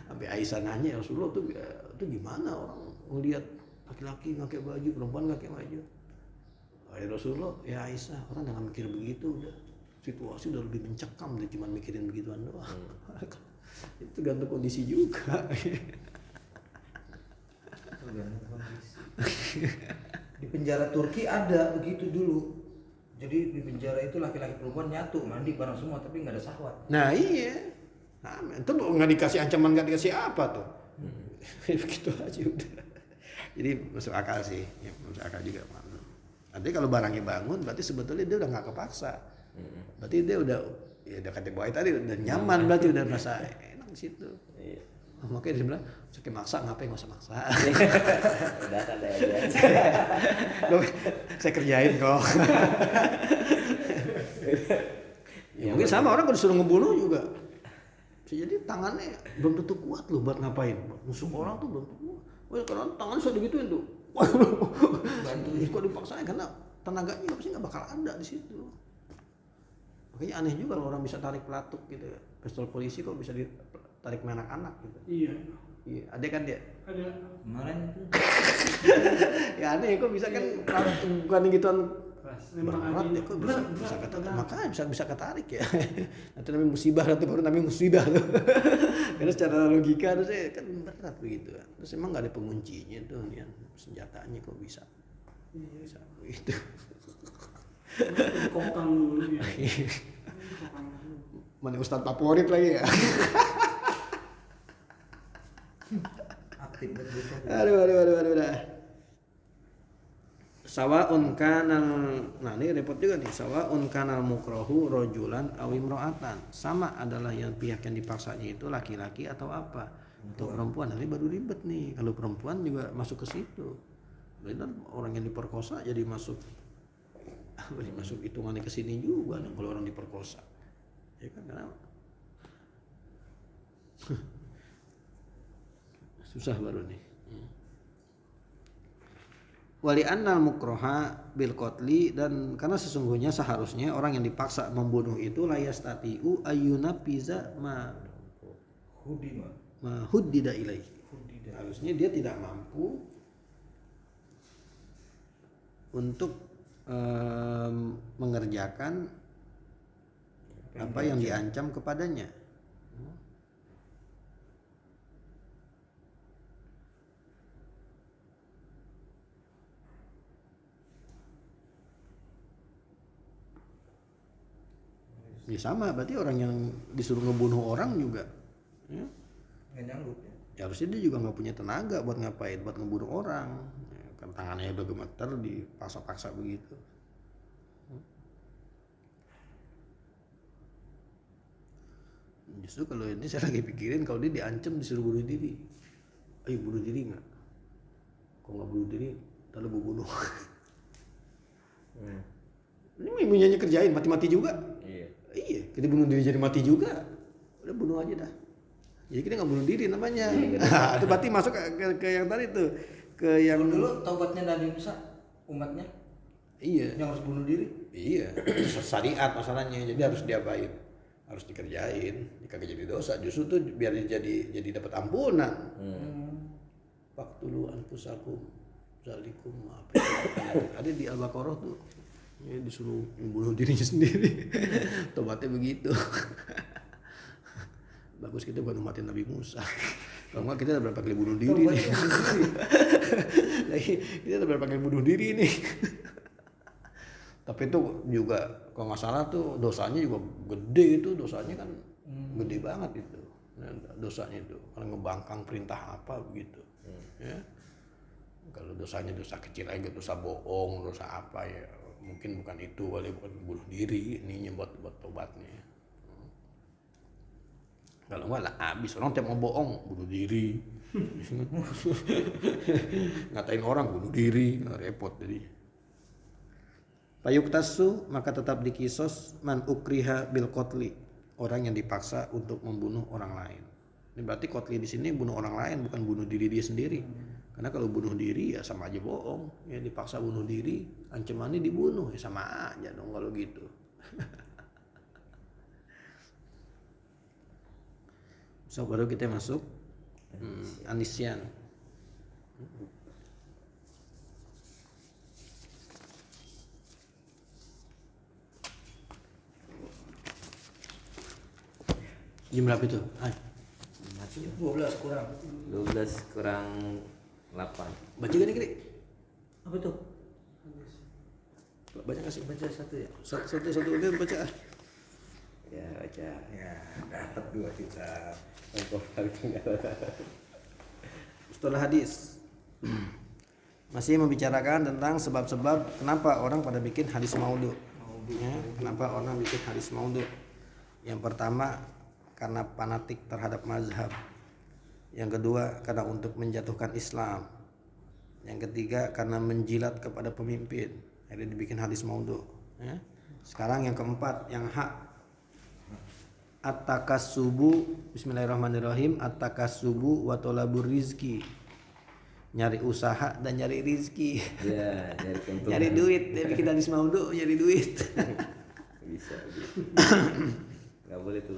Sampai Aisyah nanya Rasulullah tuh gimana orang ngelihat laki-laki nggak pakai baju, perempuan nggak pakai baju. Ya Rasulullah, ya Aisyah, orang jangan mikir begitu udah. Situasi udah lebih mencekam deh cuma mikirin begituan doang. Itu gantung kondisi juga. Tergantung kondisi. Di penjara Turki ada begitu dulu. Jadi di penjara itu laki-laki perempuan nyatu mandi bareng semua tapi nggak ada syahwat. Nah iya. Nah, itu nggak dikasih ancaman nggak dikasih apa tuh. Begitu aja udah. Jadi masuk akal sih, ya, masuk akal juga. Nanti kalau barangnya bangun berarti sebetulnya dia udah nggak kepaksa. Berarti dia udah kata boy tadi udah nyaman berarti udah merasa enak di situ. Iya. Makanya dia bilang sakit maksa ngapain nggak usah maksa. Udah santai aja. Loh, saya kerjain kok. Ya, mungkin sama orang kalau disuruh ngebunuh juga. Bisa jadi tangannya belum tentu kuat loh buat ngapain. Nusuk orang tuh belum tentu kuat. Oh ya karena tangannya sudah digituin tuh. Bantu kok dipaksain karena tenaganya pasti nggak bakal ada di situ. Makanya aneh juga kalau orang bisa tarik pelatuk gitu ya. Pistol polisi kok bisa ditarik main anak-anak gitu. Iya. Iya, ada kan dia? Ada. Kemarin itu Ya aneh kok bisa kan bukan gituan Nembak berat aja. ya kok bisa ketarik. Makanya bisa ketarik ya. Nanti namanya musibah nanti baru namanya musibah tuh. Karena secara logika tuh saya kan berat begitu kan. Terus emang nggak ada penguncinya tuh nih senjatanya kok bisa. Bisa begitu. Kokang dulu ya. Mana Ustadz favorit lagi ya. aktif betul. Aduh. Sawaun kanal, nah ini repot juga nih. Sawaun kanal mukrohu rojulan awimroatan. Sama adalah yang pihak yang dipaksanya itu laki-laki atau apa? Atau perempuan. Nanti baru ribet nih. Kalau perempuan juga masuk ke situ. Berarti orang yang diperkosa jadi masuk hitungannya ke sini juga dong kalau orang diperkosa. Ya kan kenapa? Susah baru nih. Wali annal mukroha bil qatli, dan karena sesungguhnya seharusnya orang yang dipaksa membunuh itu layastati'u ayyuna piza ma huddida ilaihi. Harusnya dia tidak mampu untuk mengerjakan apa yang diancam kepadanya. Ya sama, berarti orang yang disuruh ngebunuh orang juga ya, Nggak nyanggup ya. ya harusnya dia juga nggak punya tenaga buat ngapain, buat ngebunuh orang ya, kan tangannya udah gemeter dipaksa-paksa begitu. Justru kalau ini saya lagi pikirin kalau dia diancam disuruh bunuh diri, ayo bunuh diri nggak? Kok nggak bunuh diri, lalu gue bunuh. Ini ibunya kerjain mati-mati juga. Iya, kita bunuh diri jadi mati juga. Udah bunuh aja dah. Jadi kita nggak bunuh diri namanya. Itu berarti masuk ke yang tadi tuh, ke yang Dulu taubatnya Nabi Musa umatnya. Iya. Yang harus bunuh diri. Iya, itu syariat masalahnya. Jadi harus diapain? Harus dikerjain. Kagak jadi dosa. Justru tuh biar jadi dapat ampunan. Waqtulu anfusakum zalikum apa itu? Ada di Al-Baqarah tuh. Ya, disuruh membunuh dirinya sendiri. Tobatnya begitu. Bagus kita bukan umatin Nabi Musa. Kalau enggak kita udah berapa kali bunuh diri nih. Kita udah berapa kali bunuh diri nih. Tapi itu juga kalau nggak salah tuh dosanya juga gede, itu dosanya kan gede banget itu. Nah, dosanya itu kalau ngebangkang perintah apa begitu. Ya. Kalau dosanya dosa kecil aja, dosa bohong, dosa apa ya mungkin bukan itu, kali bukan bunuh diri, ini buat tobatnya. Kalau enggak lah habis orang tiap mau bohong bunuh diri. Ngatain orang bunuh diri, repot jadi. Payuktasu maka tetap dikisos man ukriha bil qatli, orang yang dipaksa untuk membunuh orang lain. Ini berarti qatli di sini bunuh orang lain, bukan bunuh diri dia sendiri. Karena kalau bunuh diri ya sama aja bohong. Ya dipaksa bunuh diri, ancamannya dibunuh ya sama aja dong kalau gitu. So baru kita masuk Anisyan. Jam berapa itu? 12 kurang. 12 kurang 8. Baca gak nih Kri? Apa tuh? Baca kasih. Baca satu ya. Satu udah baca. Ya, baca. Ya, dapat 2 juta. Setelah hadis. Masih membicarakan tentang sebab-sebab kenapa orang pada bikin hadis maudhu. Ya, kenapa orang bikin hadis maudhu? Yang pertama karena fanatik terhadap mazhab. Yang kedua karena untuk menjatuhkan Islam. Yang ketiga karena menjilat kepada pemimpin. Jadi dibikin hadis maudhu. Ya. Sekarang yang keempat, yang hak. At-takassubu, bismillahirrahmanirrahim, at-takassubu wa thalabur rizki. Nyari usaha dan nyari rizki. Ya, nyari keuntungan. Nyari duit, dia bikin hadis maudhu, nyari duit. Bisa gitu. Enggak boleh tuh.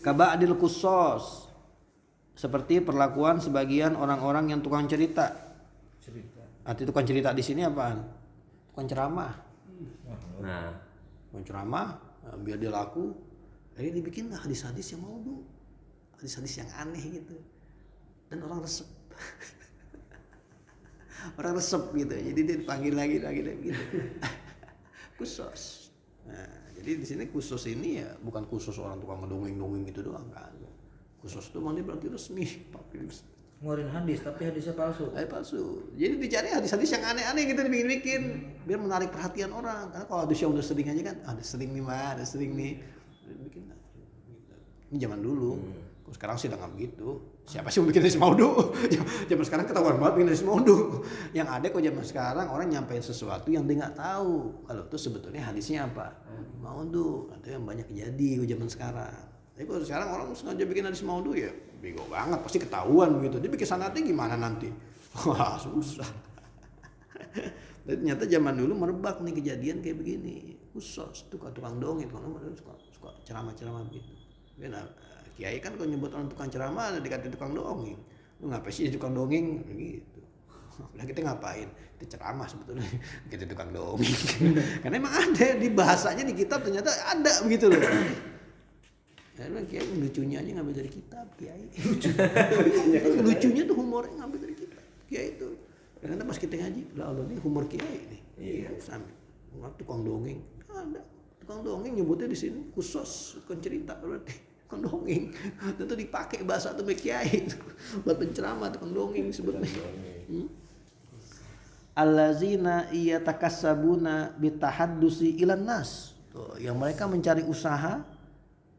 Kaba'dil qussos, seperti perlakuan sebagian orang-orang yang tukang cerita. Arti tukang cerita di sini apaan? Tukang ceramah. Nah, Tukang ceramah, biar dia laku. Akhirnya dibikin hadis-hadis yang maudhu, hadis-hadis yang aneh gitu, dan orang resep. Orang resep gitu, jadi dia dipanggil lagi gitu. Khusus. Nah, jadi di sini khusus ini ya bukan khusus orang tukang ngedongeng gitu doang kan. Khusus itu mana berarti resmi, Ngeluarin hadis tapi hadisnya palsu. palsu. Jadi dicari hadis-hadis yang aneh-aneh gitu dibikin biar menarik perhatian orang. Karena kalau hadisnya udah sering aja kan, ada sering nih mah, ada sering nih. Bikin ini zaman dulu. Kalau sekarang sih udah nggak begitu. Siapa sih yang bikin hadis maudhu? Zaman sekarang ketahuan banget bikin hadis maudhu. Yang ada kok zaman sekarang orang nyampein sesuatu yang dia nggak tahu. Kalau itu sebetulnya hadisnya apa? Maudhu. Atau yang banyak jadi kok zaman sekarang. Tapi kalau sekarang orang sengaja bikin hadis maudhu ya bego banget, pasti ketahuan begitu. Dia bikin sanadnya gimana nanti? Wah susah. Dan ternyata zaman dulu merebak nih kejadian kayak begini. Khusus tukang dongeng, kalau suka ceramah-ceramah begitu. Nah, kiai kan kalau nyebut orang tukang ceramah ada dikata tukang dongeng. Lu ngapain sih tukang dongeng gitu? Nah kita ngapain? Kita ceramah sebetulnya. Kita tukang dongeng. Karena emang ada di bahasanya di kitab ternyata ada begitu loh. Karena kiai lucunya aja ngambil dari kitab kiai. Lucunya tuh humornya ngambil dari kitab kiai itu. Karena pas kita ngaji, Allah ini humor kiai nih. Iya, sampai tukang dongeng ada. Tukang dongeng nyebutnya di sini khusus bukan cerita berarti tukang dongeng. Tentu dipakai bahasa tuh kiai buat penceramah tukang dongeng sebetulnya. Allazina iyatakassabuna bitahaddusi ilan nas. Tuh, yang mereka mencari usaha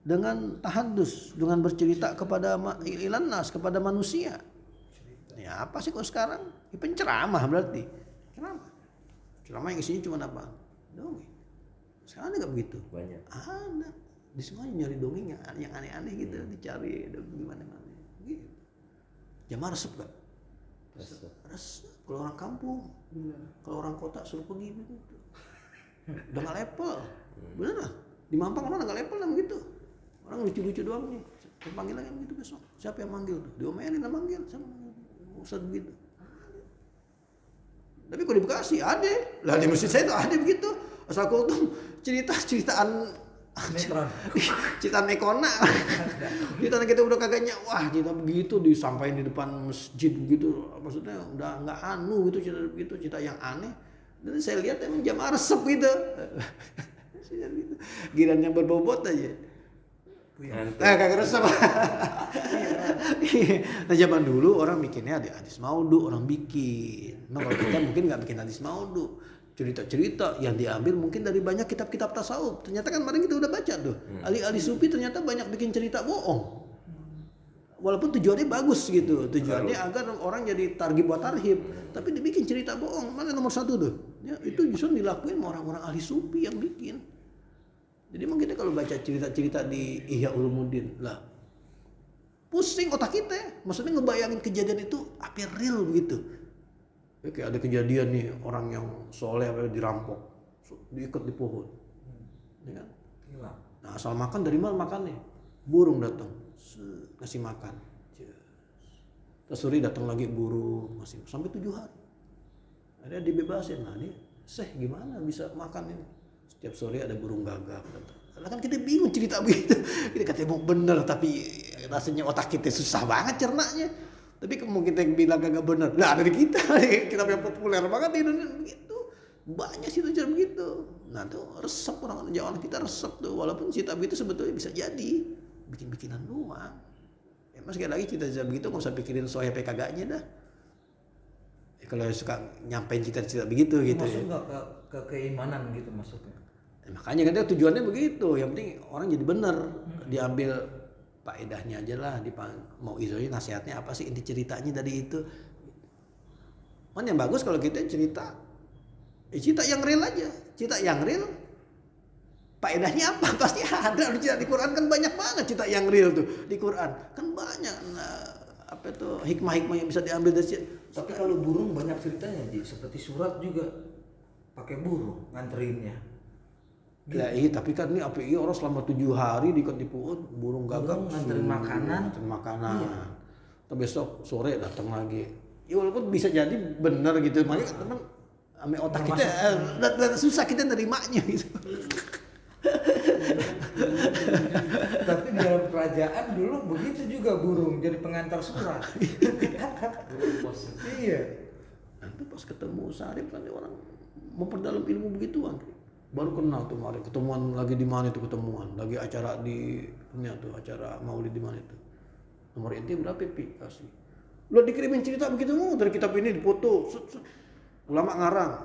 dengan tahaddus, dengan bercerita kepada ilan nas, kepada manusia. Ya apa sih kok sekarang? Ya, penceramah berarti. Ceramah yang isinya cuma apa? Dongeng. Sekarang nggak begitu. banyak. Ada. Di semuanya nyari dongeng yang aneh-aneh gitu, dicari gimana-mana. Gitu. Jamaah resep gak? resep. Kalau orang kampung, kalau orang kota suruh pergi begitu. Udah nggak level, bener lah. Di Mampang orang nggak level lah begitu. Orang lucu-lucu doang nih. Panggil lagi begitu besok. Siapa yang manggil tuh? Diomelin lah manggil. Siapa manggil? Ustadz begitu. Tapi kalau di Bekasi ada. Lah di masjid saya tuh ada begitu. Asal aku tuh cerita-ceritaan cerita Nekona. Cerita kita udah kagaknya, wah cerita begitu disampaikan di depan masjid begitu. Maksudnya udah nggak anu gitu, cerita begitu, cerita yang aneh. Dan saya lihat emang jamaah resep gitu. Giran yang berbobot aja. Kagak resep. Nah zaman dulu orang bikinnya hadis maudhu, orang bikin. Nah kalau kita mungkin nggak bikin hadis maudhu. Cerita-cerita yang diambil mungkin dari banyak kitab-kitab tasawuf. Ternyata kan kemarin kita udah baca tuh. Ahli-ahli sufi ternyata banyak bikin cerita bohong. Walaupun tujuannya bagus gitu. Tujuannya agar orang jadi targhib wa tarhib. Tapi dibikin cerita bohong. Mana nomor satu tuh? Ya, itu justru dilakuin sama orang-orang ahli sufi yang bikin. Jadi emang kita kalau baca cerita-cerita di Ihya Ulumuddin lah. Pusing otak kita. Maksudnya ngebayangin kejadian itu apa real begitu. Ya, kayak ada kejadian nih orang yang soleh apa dirampok, diikat di pohon, ya kan? Gila. Nah asal makan dari mana makannya? Burung datang, ngasih makan. Terus sore datang lagi burung, masih sampai 7 hari. Akhirnya dibebasin. Nah ini, gimana bisa makan ini? Setiap sore ada burung gagak datang. Karena kan kita bingung cerita begitu. Kita katanya mau bener tapi rasanya otak kita susah banget cernanya. Tapi kalau kita bilang kagak benar, lah dari kita yang populer banget di Indonesia begitu. Banyak sih cerita begitu. Nah tuh resep orang Jawa kita resep tuh. Walaupun cerita begitu sebetulnya bisa jadi bikin-bikinan doang. Ya mas sekali lagi cerita begitu nggak usah pikirin soal kagaknya dah. Ya, kalau suka nyampein cerita-cerita begitu gitu. Masuk nggak ke keimanan gitu masuknya? Ya, makanya kan tujuannya begitu. Yang penting orang jadi benar. Diambil faedahnya aja lah, mau izonya nasihatnya apa sih inti ceritanya dari itu. Yang bagus kalau kita cerita yang real aja, cerita yang real. Faedahnya apa? Pasti ada di cerita di Quran kan banyak banget cerita yang real tuh di Quran kan banyak. Apa tuh hikmah-hikmah yang bisa diambil dari cerita. Tapi kalau burung banyak ceritanya, Ji. Seperti surat juga pakai burung nganterinnya. Ya iya, tapi kan ini apa iya orang selama 7 hari diikat di pohon burung gagak nganterin makanan. Iya. Terus besok sore datang lagi. Ya walaupun bisa jadi benar gitu, makanya teman ame otak kita susah kita nerimanya gitu. Tapi di dalam kerajaan dulu begitu juga burung jadi pengantar surat. Burung bos. Iya. Nanti pas ketemu Sarip kan orang memperdalam ilmu begituan. Baru kenal tuh kemarin ketemuan lagi di mana itu ketemuan lagi acara di ini tuh acara maulid di mana itu nomor inti berapa pi kasih lo dikirimin cerita begitu dari kitab ini dipoto ulama ngarang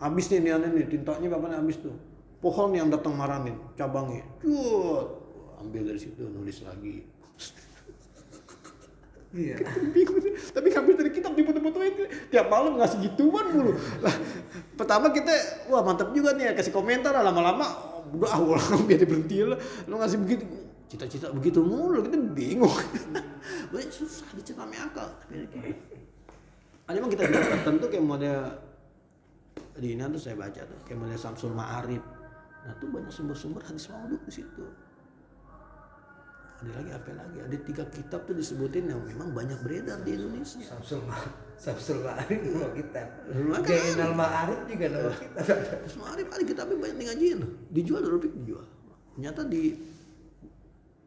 abis nih tintanya bapaknya abis tuh pohon yang datang maranin cabangnya ambil dari situ nulis lagi. Iya. Bingung, tapi ngambil dari kitab di foto-foto itu tiap malam ngasih gituan mulu. Lah, pertama kita wah mantap juga nih kasih komentar lah, lama-lama udah awal biar berhenti lah. Lu ngasih begitu cita-cita begitu mulu kita bingung. Banyak susah dicerami akal. Ada emang kita juga tentu kayak model di ini tuh saya baca tuh kayak model Samsul Ma'arif. Nah tuh banyak sumber-sumber hadis maudhu di situ. Ada lagi apa lagi? Ada 3 kitab tuh disebutin yang memang banyak beredar di Indonesia. Samsul Ma'arif nama kita. Maka Jainal Ma'arif juga nama kita. Samsul Ma'arif ada kitabnya banyak ngajiin. Dijual Rupik dijual. Ternyata di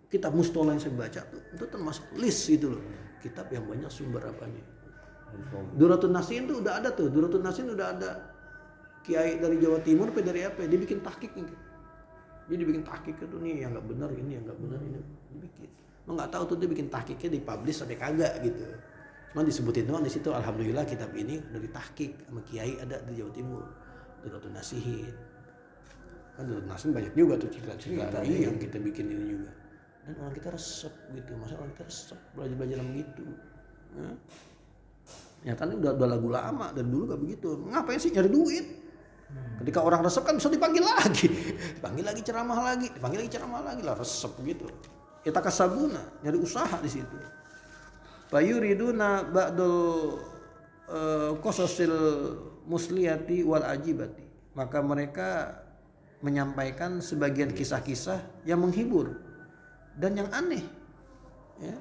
kitab Mustola yang saya baca tuh itu termasuk list gitu loh. Kitab yang banyak sumber apanya. Duratun Nasin tuh udah ada tuh. Duratun Nasin udah ada kiai dari Jawa Timur apa dari apa? Dia bikin tahqiq nih. Dia dibikin tahqiq itu nih yang nggak benar ini yang nggak benar ini dibikin. Lo nggak tahu tuh dia bikin tahqiqnya dipublish sampai kagak gitu. Cuma disebutin doang di situ. Alhamdulillah kitab ini dari tahqiq sama kiai ada di Jawa Timur. Duratun Nasihin. Kan Duratun Nasihin banyak juga tuh cerita-cerita yang kita bikin ini juga. Dan orang kita resep gitu. Masa orang kita resep belajar begitu. Nah, nyatanya udah lagu lama dari dulu gak begitu. Ngapain sih nyari duit? Ketika orang resep kan bisa dipanggil lagi ceramah lagi, dipanggil lagi ceramah lagi lah resep gitu. Kita kasabuna nyari usaha di situ. Fayuriduna ba'dul qasasil musliyati wal ajibati. Maka mereka menyampaikan sebagian kisah-kisah yang menghibur dan yang aneh. Ya.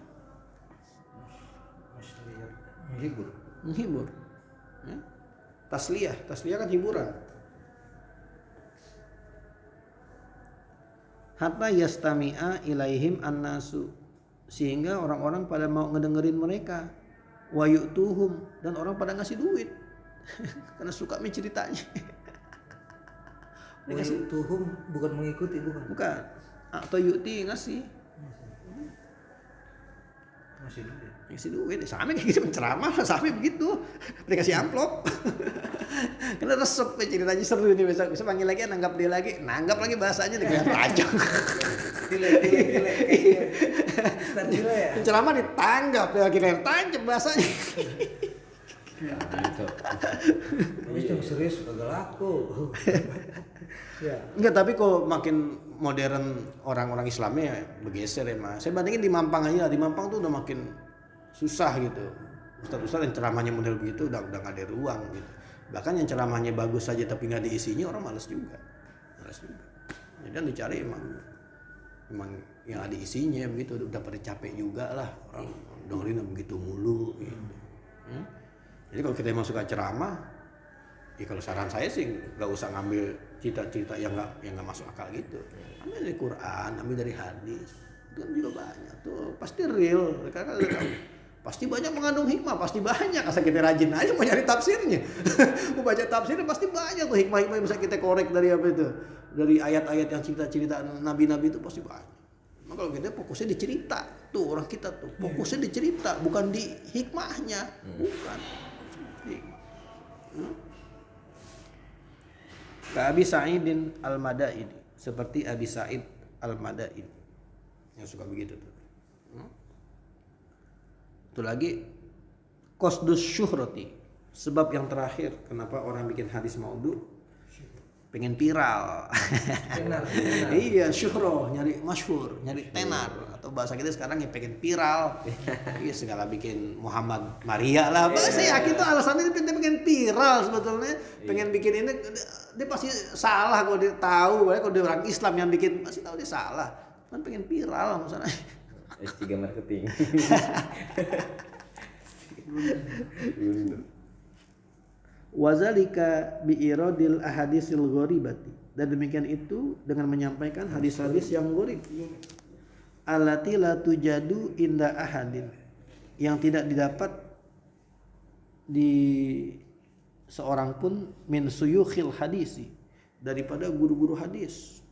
Menghibur. Ya. Tasliyah kan hiburan. Hatta yastami'a ilaihim annasu, sehingga orang-orang pada mau ngedengerin mereka. Wa yu'tuhum, dan orang pada ngasih duit karena suka menceritanya. Wa yu'tuhum bukan mengikuti, bukan, atau yu'ti ngasih duit. Sama kayak gitu menceramah, sama begitu. Dikasih amplop. Karena resep ceritanya seru nih, besok panggil lagi, nanggap dia lagi, nanggap lagi bahasanya dengan tajam. Tile. Penceramah ditanggap ya, kira tajam bahasanya. Tapi yang serius kagak laku. Ya. Enggak, tapi kok makin modern orang-orang Islamnya bergeser ya Mas. Saya bandingin di Mampang aja, di Mampang tuh udah makin susah gitu. Ustadz-ustadz yang ceramahnya model begitu udah gak ada ruang gitu. Bahkan yang ceramahnya bagus saja tapi nggak diisinya orang malas juga. Jadi yang dicari emang yang ada isinya begitu, udah pada capek juga lah orang dengerin begitu mulu gitu. Jadi kalau kita emang suka ceramah, ya kalau saran saya sih nggak usah ngambil cerita-cerita yang nggak masuk akal gitu. Ambil dari Quran, ambil dari hadis, itu kan juga banyak tuh, pasti real. Karena pasti banyak mengandung hikmah, pasti banyak. Asal kita rajin aja mau nyari tafsirnya. Mau baca tafsirnya pasti banyak tuh hikmah-hikmah yang bisa kita korek dari apa itu, dari ayat-ayat yang cerita-cerita nabi-nabi itu pasti banyak. Nah, kalau kita fokusnya di cerita tuh, orang kita tuh fokusnya di cerita, bukan di hikmahnya, bukan. Ka Abi Sa'idin Al-Madaini, seperti Abi Sa'id Al-Madaini yang suka begitu tuh. Itu lagi qasdus syuhrati, sebab yang terakhir kenapa orang bikin hadis maudhu, pengen viral. Tenar. Iya, syuhroh, nyari masyhur, nyari tenar, atau bahasa kita sekarang ya pengen viral. Iya, segala bikin Muhammad Maria lah. Saya yakin tuh alasannya dia pengen viral sebetulnya. Pengen bikin ini, dia pasti salah kalau dia tahu. Kalau dia orang Islam yang bikin pasti tahu dia salah. Kan pengen viral masalahnya. S3 marketing. Wazalika biiradil ahadisil gharibati, dan demikian itu dengan menyampaikan hadis-hadis yang gharib, allati la tujadu inda ahadin, yang tidak didapat di seorang pun min suyukhil hadisi, daripada guru-guru hadis.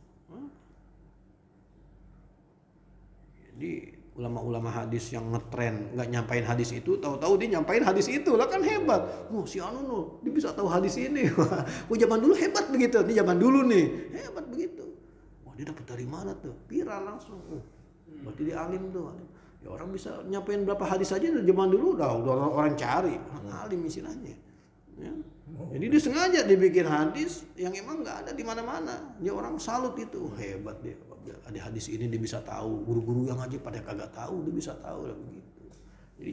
Jadi ulama-ulama hadis yang ngetren nggak nyampain hadis itu, tahu-tahu dia nyampain hadis itu lah, kan hebat. Si anu dia bisa tahu hadis ini. Zaman dulu hebat begitu, ini zaman dulu nih hebat begitu. Dia dapat dari mana tuh? Viral langsung. Berarti dia alim tuh. Ya orang bisa nyampain berapa hadis aja dari zaman dulu udah orang cari, alim istilahnya. Ya. Jadi dia sengaja dibikin hadis yang emang nggak ada di mana-mana. Dia orang salut itu, hebat dia. Ada hadis ini dia bisa tahu, guru-guru yang aja pada kagak tahu dia bisa tahu lah begitu. Jadi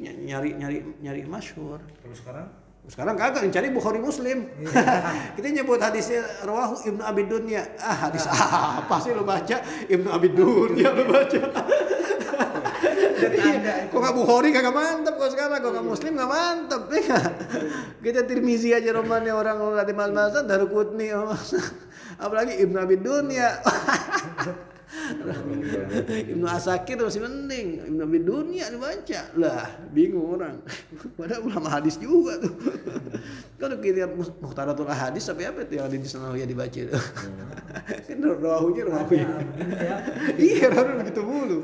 nyari masyhur. Kalau sekarang kagak cari Bukhari Muslim. Kita nyebut hadisnya rawahu Ibnu Abi Dunya. Hadis apa sih lo baca? Ibnu Abi Dunya lo baca. Kok nggak Bukhari kagak mantap, kok sekarang kok nggak Muslim nggak mantap ya. Kita Tirmizi aja romannya orang latih mas-masan, Daruqutni, apalagi Ibnu Abi Dunya. Ibnu Asakir masih mending, Ibnu Abi Dunya dibaca lah, bingung orang. Padahal ulama hadis juga tuh. Kalau kita lihat Muhtaratul Hadis sampai apa itu yang di sana ya dibaca itu. Kan rawahunya. Iya, rawahu begitu mulu.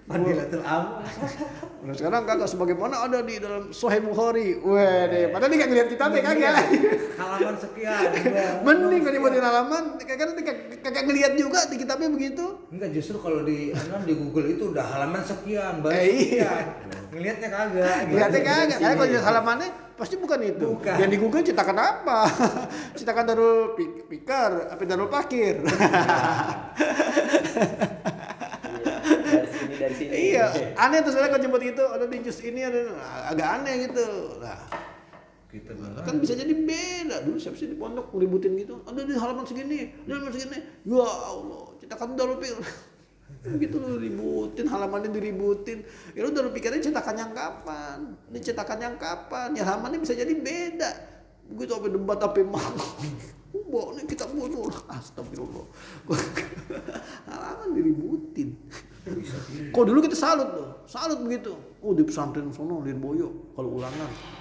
Fadilatul Am. Nah, sekarang kagak sebagaimana ada di dalam Sahih Bukhari. Weh, padahal dia kagak lihat kitabnya kagak. Halaman sekian. Mending kalau dibuatin halaman, kagak ngelihat juga di kitabnya begitu. Enggak, justru kalau di Google itu udah halaman sekian, baru sekian. Ngelihatnya kagak. Ngelihatnya kagak. Karena kalau lihat halamannya pasti bukan itu. Bukan. Yang di Google cetakan apa? Cetakan Darul Pikar, apa Darul Pakir. Dari sini dari sini. Iya, aneh tuh soalnya kalau jemput gitu, ada di jus ini ada agak aneh gitu. Nah, Kita bilang kan bisa jadi beda. Dulu siapa sih di pondok ngeributin gitu. Ada di halaman segini, di halaman segini. Ya Allah, cetakan udah lu pikir. Gitu lu ributin, halamannya diributin. Ya lu udah pikirnya cetakan yang kapan? Ini cetakan yang kapan? Ya halamannya bisa jadi beda. Begitu sampai debat sampai mau. Bawa nih kita bunuh. Astagfirullah. Halaman diributin. Kok dulu kita salut tuh. Salut begitu. Oh di pesantren sono Lirboyo kalau ulangan.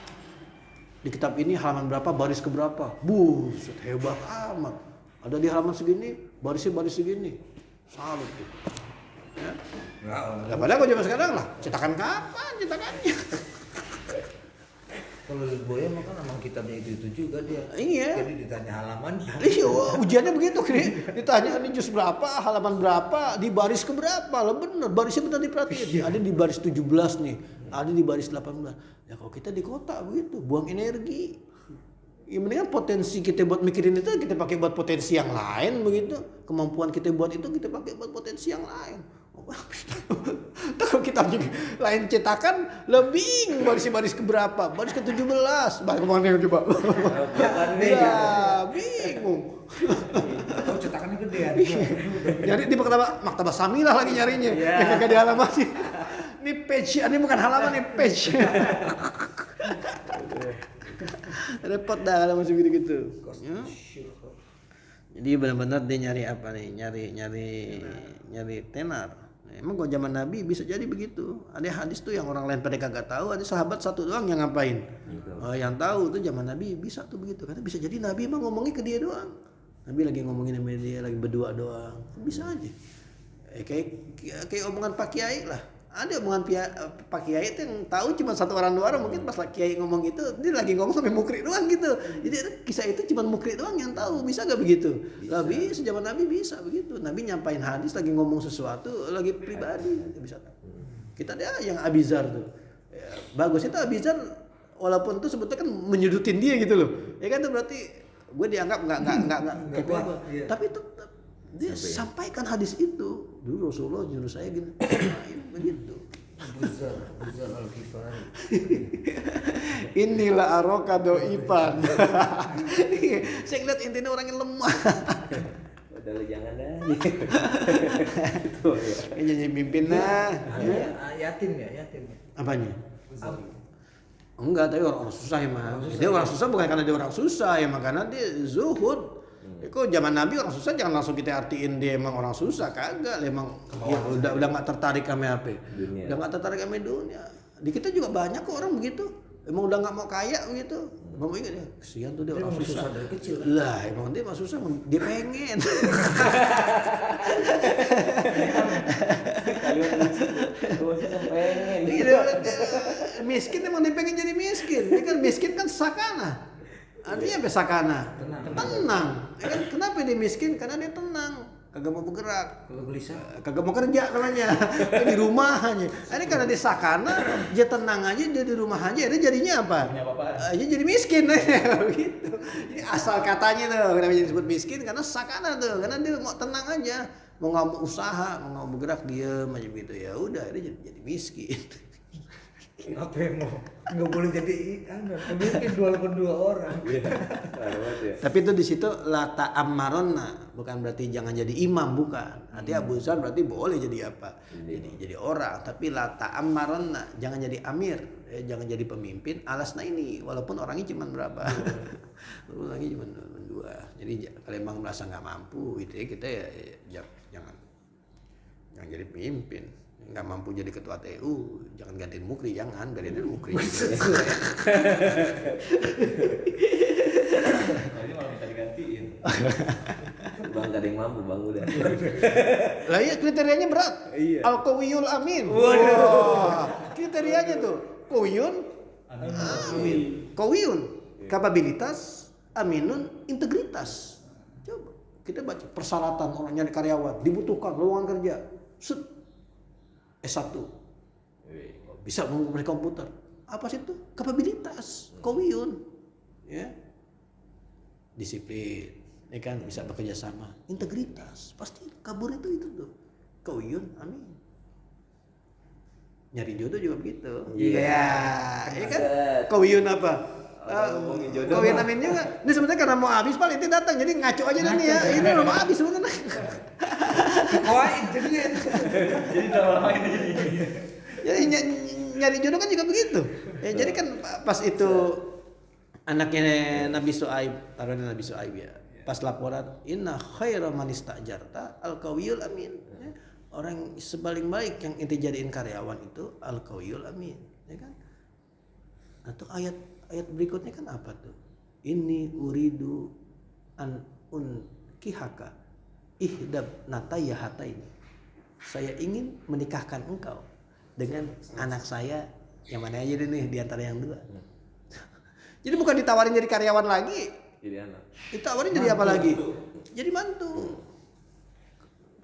Di kitab ini halaman berapa, baris ke berapa. Buset, hebat amat. Ada di halaman segini, barisnya baris segini. Salut tuh. Ya. Nah, padahal kalau zaman sekarang lah, cetakan kapan cetakannya? kalau Lirboyo mah kan emang kitabnya itu juga dia. Iya. Jadi ditanya halaman. Iya, ujiannya begitu ditanya ini juz berapa, halaman berapa, di baris ke berapa. Lah bener, barisnya benar diperhatiin. Ada di baris 17 nih, ada di baris 18. Ya kalau kita di kota begitu, buang energi. Ya mendingan potensi kita buat mikirin itu kita pakai buat potensi yang lain begitu. Kemampuan kita buat itu kita pakai buat potensi yang lain. Kalau kita lain cetakan lebih baris keberapa? Baris ke 17. Baris kemana coba? Ya, bingung. Oh cetakannya gede ya. Nyari di maktabah Samilah lagi nyarinya. Yang kagak di halaman sih. Ini page, ini bukan halaman, ini page. Repot dah kalau masih gitu-gitu. Ya. Jadi benar-benar dia nyari apa nih? Nyari tenar. Emang kalau zaman Nabi bisa jadi begitu. Ada hadis tuh yang orang lain pada kagak tahu, ada sahabat satu doang yang ngapain. Yang tahu tuh zaman Nabi bisa tuh begitu. Karena bisa jadi Nabi emang ngomongnya ke dia doang. Nabi lagi ngomongin sama dia, lagi berdua doang. Bisa aja. Kayak omongan Pak Kiai lah. Ada omongan Pak Kiai itu yang tahu cuma satu orang dua orang, mungkin pas Kiai ngomong itu dia lagi ngomong sampai mukri doang gitu. Jadi kisah itu cuma mukri doang yang tahu. Bisa gak begitu? Bisa, zaman Nabi bisa begitu. Nabi nyampain hadis lagi ngomong sesuatu lagi pribadi bisa. Kita ada yang Abizar tuh. Ya, bagus itu Abizar walaupun tuh sebetulnya kan menyudutin dia gitu loh. Ya kan itu berarti gue dianggap nggak Iya. tapi tetap dia sampaikan hadis itu. Dulu Rasulullah nyuruh saya gini, begitu. Buzar Al-Ghifari. Inilah aroka doipan. Saya ngeliat intinya orangnya lemah. Udah lu jangan dah. Ini jadi mimpin nah. Yatim ya. Apanya? Enggak, tapi orang susah emang. Dia orang susah bukan karena dia orang susah, emang karena dia zuhud. Kok zaman Nabi orang susah jangan langsung kita artiin dia emang orang susah, kagak. Emang ya, udah nggak tertarik sama apa? Udah nggak tertarik sama dunia. Di kita juga banyak kok orang begitu. Emang udah nggak mau kaya begitu. Mau ingat ya, kesian tuh dia orang susah. Dari kecil. Lah, emang dia mah susah, dia pengen. Miskin emang dia pengen jadi miskin. Dia kan miskin kan sakana. Artinya apa sakana? Tenang. Ya kan kenapa dia miskin? Karena dia tenang. Kagak mau bergerak. Kalau gelisah. Kagak mau kerja namanya. Di rumah aja. Ini karena dia sakana, dia tenang aja, dia di rumah aja. Dia jadinya apa? Dia jadi miskin. Gitu. Jadi asal katanya tuh kenapa disebut miskin? Karena sakana tuh. Karena dia mau tenang aja. Mau nggak mau usaha, mau nggak bergerak, diem aja gitu. Ya udah, dia jadi miskin. Apa yang mau nggak boleh jadi pemimpin walaupun dua orang. Tapi itu di situ lata ammaronna, bukan berarti jangan jadi imam, bukan. Nanti Abu Zar berarti boleh jadi apa? Jadi orang. Tapi lata ammaronna, jangan jadi amir, jangan jadi pemimpin. Alasna ini, walaupun orangnya cuma berapa? Orangnya cuma dua. Jadi kalau emang merasa nggak mampu, gitu ya kita ya jangan jadi pemimpin. Nggak mampu jadi ketua TU, jangan gantiin Mukri, jangan gantiin Mukri. Ini malah minta digantiin. Bang gak ada yang mampu bang udah. Lah iya kriterianya berat. Iya. Al-Qawiyul Amin. Waduh. Kriteриanya tuh Qawiyun Amin. Qawiyun kapabilitas, Aminun integritas. Coba kita baca persyaratan orang nyari karyawan, dibutuhkan lowongan kerja. S1 bisa mengoperasi komputer. Apa sih itu? Kapabilitas, Qawiyun, ya, disiplin, ya kan, bisa bekerja sama, integritas, pasti kabur itu tuh, Qawiyun, Amin. Nyari jodoh juga begitu. Iya. Ya kan? Kawiyun apa? Ngomongin jodoh. Kawin amin juga. Ini sebenarnya karena mau habis Pak, itu datang jadi ngaco aja nih ya. Ini udah mau habis sebenarnya. Kawain jadinya. Jadi lama ini. Jadi nyari jodoh kan juga begitu. Ya, jadi kan pas itu anaknya Nabi Syuaib, taruhnya Nabi Syuaib ya. Pas laporan, inna khaira man istajarta al-qawiyul amin. Ya, orang sebaling baik yang inti jadiin karyawan itu al-qawiyul amin, ya kan? Atau ayat berikutnya kan apa tuh? Ini uridu an unkihaka ihdab nataya hataini. Saya ingin menikahkan engkau dengan anak saya yang mana aja deh nih di antara yang dua. Jadi bukan ditawarin jadi karyawan lagi. Jadi anak. Ditawarin jadi apa lagi? Jadi mantu.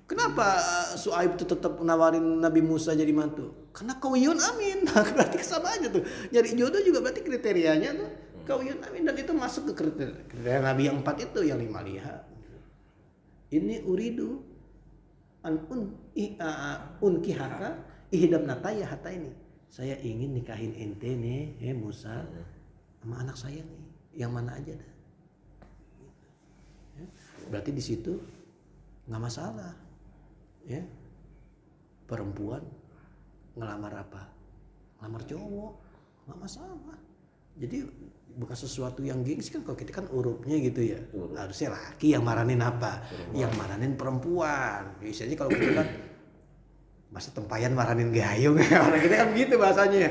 Kenapa Syuaib itu tetap menawarin Nabi Musa jadi mantu? Karena kawiyun amin. Berarti sama aja tuh. Nyari jodoh juga berarti kriterianya tuh kawiyun amin, dan itu masuk ke kriteria Nabi yang 4 itu yang 5 lihat. Ini uridu an unkihaka ihdab nataya hata ini. Saya ingin nikahin ente nih, Musa sama anak saya nih. Yang mana aja dah. Berarti di situ nggak masalah, ya. Perempuan ngelamar apa? Ngelamar cowok, nggak masalah. Jadi bukan sesuatu yang gengsi kan, kalau kita kan urupnya gitu ya. Harusnya laki yang maranin apa? Yang maranin perempuan. Biasanya kalau kita kan masa tempayan maranin gayung, orang kita kan begitu bahasanya.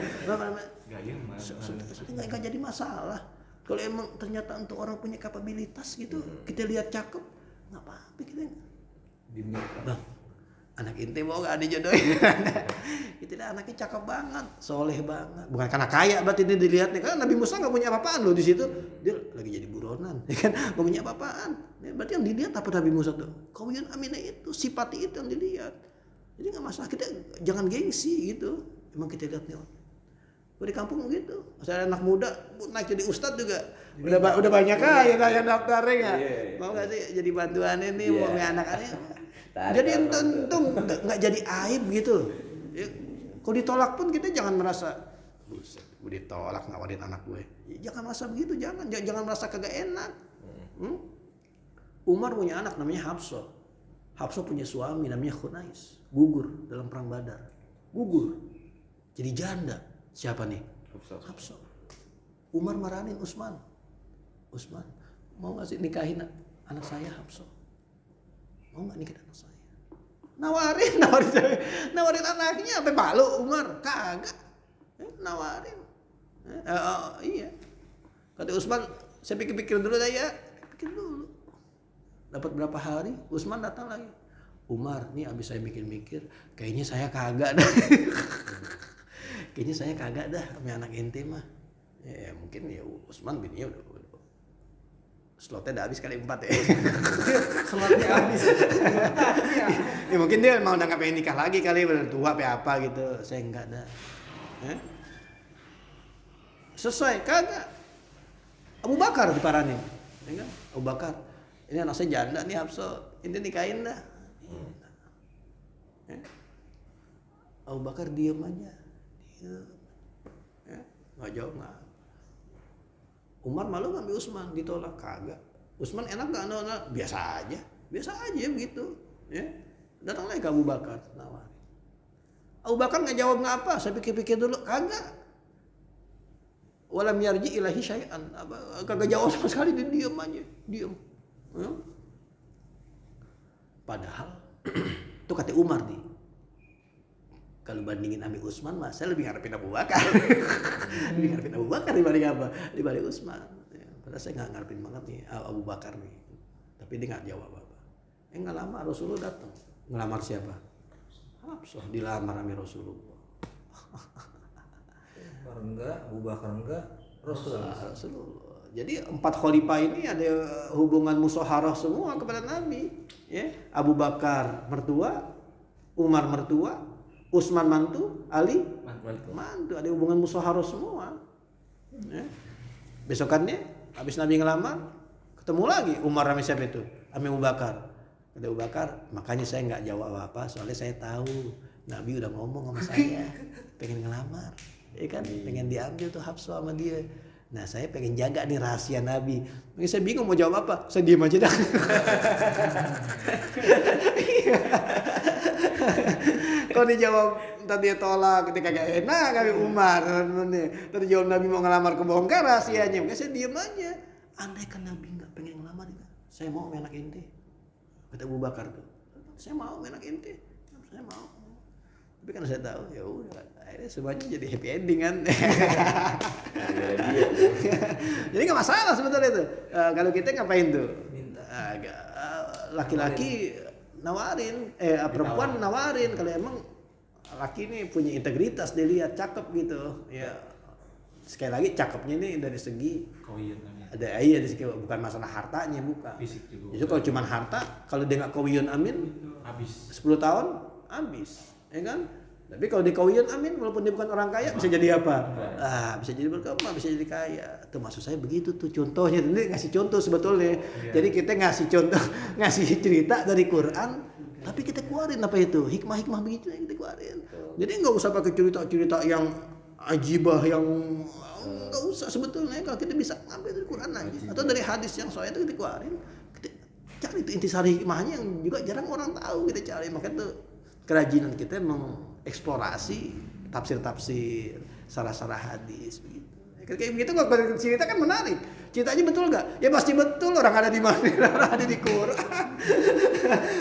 Gayung mana? Sudah nggak jadi masalah. Kalau emang ternyata untuk orang punya kapabilitas gitu, kita lihat cakep, nggak apa-apa kita. Bang, anak ente mau nggak dijodohin? Itu dah anaknya cakep banget, soleh banget. Bukan karena kaya berarti dia dilihatnya. Karena Nabi Musa nggak punya apa-apaan loh di situ. Dia lagi jadi buronan, ya kan? Nggak punya apa-apaan. Ya, berarti yang dilihat apa Nabi Musa tuh? Kawin aminah itu, sifati itu yang dilihat. Jadi nggak masalah, kita jangan gengsi gitu. Emang kita lihatnya. Di kampung gitu, saya anak muda naik jadi ustadz juga, udah banyak kaya yang daftarnya nggak, mau nggak sih jadi bantuan ini, mau anak-anaknya, jadi untung nggak jadi aib gitu. Ya, kalau ditolak pun kita jangan merasa, buset, gue ditolak nawarin anak gue, ya, jangan merasa begitu, jangan merasa kagak enak. Umar punya anak namanya Hafsah, Hafsah punya suami namanya Khunais, gugur dalam perang Badar, gugur, jadi janda. Siapa nih? Hafsah. Umar marahin Utsman, mau nggak sih nikahin anak saya Hafsah? Mau nggak nikahin anak saya? Nawarin anaknya sampai malu Umar, kagak. Nawarin. Iya. Kata Utsman, saya pikir-pikir dulu dah ya. Pikir dulu. Dapat berapa hari? Utsman datang lagi. Umar, nih abis saya mikir-mikir, kayaknya saya kagak dah. Kayaknya saya kagak dah sama anak ente mah. Ya mungkin ya Utsman bininya udah slotnya udah habis kali 4 ya. Slotnya habis. Ya mungkin dia mau nggak pengen nikah lagi kali, udah tua apa gitu. Saya enggak dah. Selesai kagak. Abu Bakar diparanin. Ya kan? Abu Bakar. Ini anak saya janda nih Hafsah. Ini nikahin dah. Abu Bakar diem aja. Nggak jauh nggak. Umar malu ngambil Utsman, ditolak kagak. Utsman enak nggak? Biasa aja begitu. Ya, datang lagi ke Abu Bakar, nawar. Abu Bakar nggak jawab nggak apa, saya pikir-pikir dulu kagak. Walam yarji ilahi syai'an, kagak jawab sama sekali, dia diam aja, diam. Ya. Padahal itu kata Umar nih. Kalau bandingin Abi Utsman mah saya lebih ngarepin Abu Bakar. Lebih ngarepin Abu Bakar dibanding apa? Dibanding Utsman. Ya, padahal saya nggak ngarepin banget nih Abu Bakar nih. Tapi dia nggak jawab apa. Nggak lama Rasulullah datang. Ngelamar siapa? Hafsah dilamar sama Rasulullah. Umar enggak, Abu Bakar enggak, Rasulullah. Jadi 4 khalifah ini ada hubungan musyawarah semua kepada Nabi. Ya, Abu Bakar mertua, Umar mertua, Utsman mantu, Ali mantu, ada hubungan musyawarah semua. Ya. Besokannya habis Nabi ngelamar, ketemu lagi Umar sama siapa itu? Sama Abu Bakar. Kata Abu Bakar, makanya saya nggak jawab apa-apa, soalnya saya tahu Nabi udah ngomong sama saya pengen ngelamar, ya kan, pengen diambil tuh Hafsah sama dia. Nah saya pengen jaga nih rahasia Nabi. Makanya saya bingung mau jawab apa, saya diem aja dah. Kalau dijawab tadi dia tolak, ketika gak enak kami Umar. Tadi jawab Nabi mau ngelamar kebongkar rahasianya, makanya saya diem aja. Andai kan Nabi nggak pengen ngelamar, saya mau menak ente. Kata Abu Bakar tuh, saya mau menak ente, saya mau. Tapi kan saya tahu ya udah, akhirnya semuanya jadi happy ending kan. Jadi nggak masalah sebetulnya itu. Kalau kita ngapain tuh? Laki-laki nawarin, perempuan nawarin kalau emang laki ini punya integritas, dilihat cakep gitu. Ya sekali lagi cakepnya ini dari segi ada dari segi bukan masalah hartanya, bukan. Fisik juga. Jadi kalau cuma harta, kalau dia nggak kawiyun amin, Habis. 10 tahun habis, ya kan? Tapi kalau di kawiyun amin, walaupun dia bukan orang kaya, bisa jadi apa? Bisa jadi berkembang, bisa jadi kaya. Tuh maksud saya begitu tuh contohnya. Ini ngasih contoh sebetulnya. Jadi kita ngasih contoh, ngasih cerita dari Quran, tapi kita keluarin apa itu? Hikmah-hikmah begitu yang kita keluarin. Jadi nggak usah pakai cerita-cerita yang ajibah, yang nggak usah sebetulnya. Kalau kita bisa ngambil dari Quran aja, atau dari hadis yang soal itu kita keluarin. Kita cari itu intisari hikmahnya yang juga jarang orang tahu, kita cari. Makanya tuh kerajinan kita mengeksplorasi tafsir-tafsir, sarah-sarah hadis begitu. Kayak begitu kok cerita kan menarik. Ceritanya betul nggak? Ya pasti betul, orang ada di mana? Orang ada di Quran.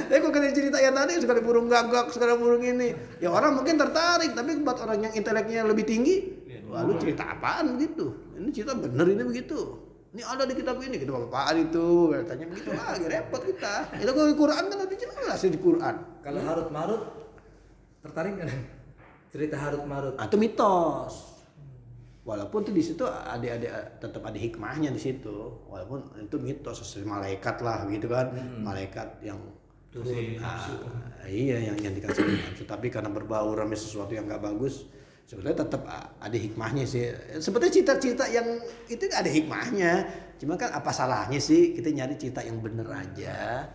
Tapi kok kita cerita yang tadi sekali burung gagak, sekali burung ini, ya orang mungkin tertarik. Tapi buat orang yang inteleknya lebih tinggi, lalu cerita apaan begitu? Ini cerita bener ini begitu. Ini ada di kitab ini, kita apaan itu? Tanya begitu lagi repot kita. Itu kalau di Quran kan lebih jelas di Quran. Kalau Harut Marut tertarik kan? Cerita Harut Marut. Atau mitos. Walaupun tuh di situ tetap ada hikmahnya di situ. Walaupun itu mitos, sesuai malaikat lah gitu kan. Malaikat yang Turun. iya yang dikasih nafsu, tapi karena berbau ramai sesuatu yang nggak bagus, sebetulnya tetap ada hikmahnya sih. Sebetulnya cerita-cerita yang itu ada hikmahnya. Cuma kan apa salahnya sih kita nyari cerita yang bener aja.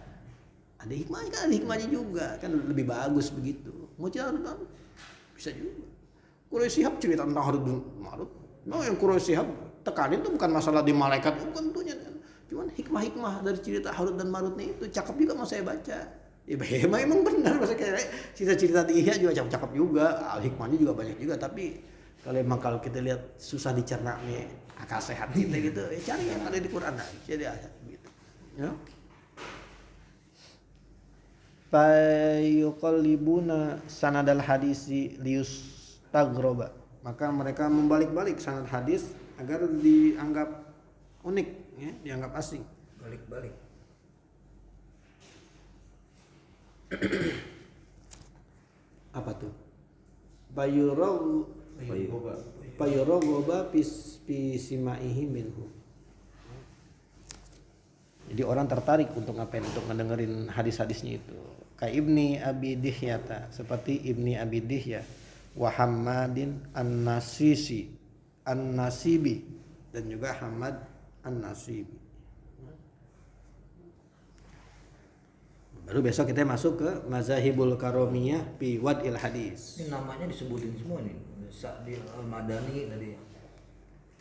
Ada hikmahnya kan, ada hikmahnya juga kan, lebih bagus begitu. Mau cerita Harut bisa juga. Quraisy Shihab cerita tentang Harut bin Marut. Memang yang Quraisy Shihab tekanin tuh bukan masalah di malaikat, bukan tentunya. Cuman hikmah-hikmah dari cerita Harut dan Marutnya itu cakep juga mau saya baca. Ya emang benar, masa kayak cerita-cerita di Ihya juga cakep-cakep juga, hikmahnya juga banyak juga. Tapi kalau kita lihat susah dicerna nih akal sehat kita gitu, ya cari yang ada di Quran aja, jadi ayat gitu. Ya. Fayuqallibuna sanadal hadisi lius tagroba, maka mereka membalik-balik sanad hadis agar dianggap unik, ya, dianggap asing. Balik-balik. Apa tuh? Payurogoba pisimaihi minhu. Jadi orang tertarik untuk ngapain? Untuk ngedengerin hadis-hadisnya itu. Kayak Ibni Abi Dihyata, seperti Ibni Abi Dihya, wa Hammadin An-Nasisi, An-Nasibi, dan juga Hamad An-Nasibi. Baru besok kita masuk ke Mazahibul Karomiyah fi Wad'il Hadis. Ini namanya disebutin semua nih. Sa'di Al-Madani tadi.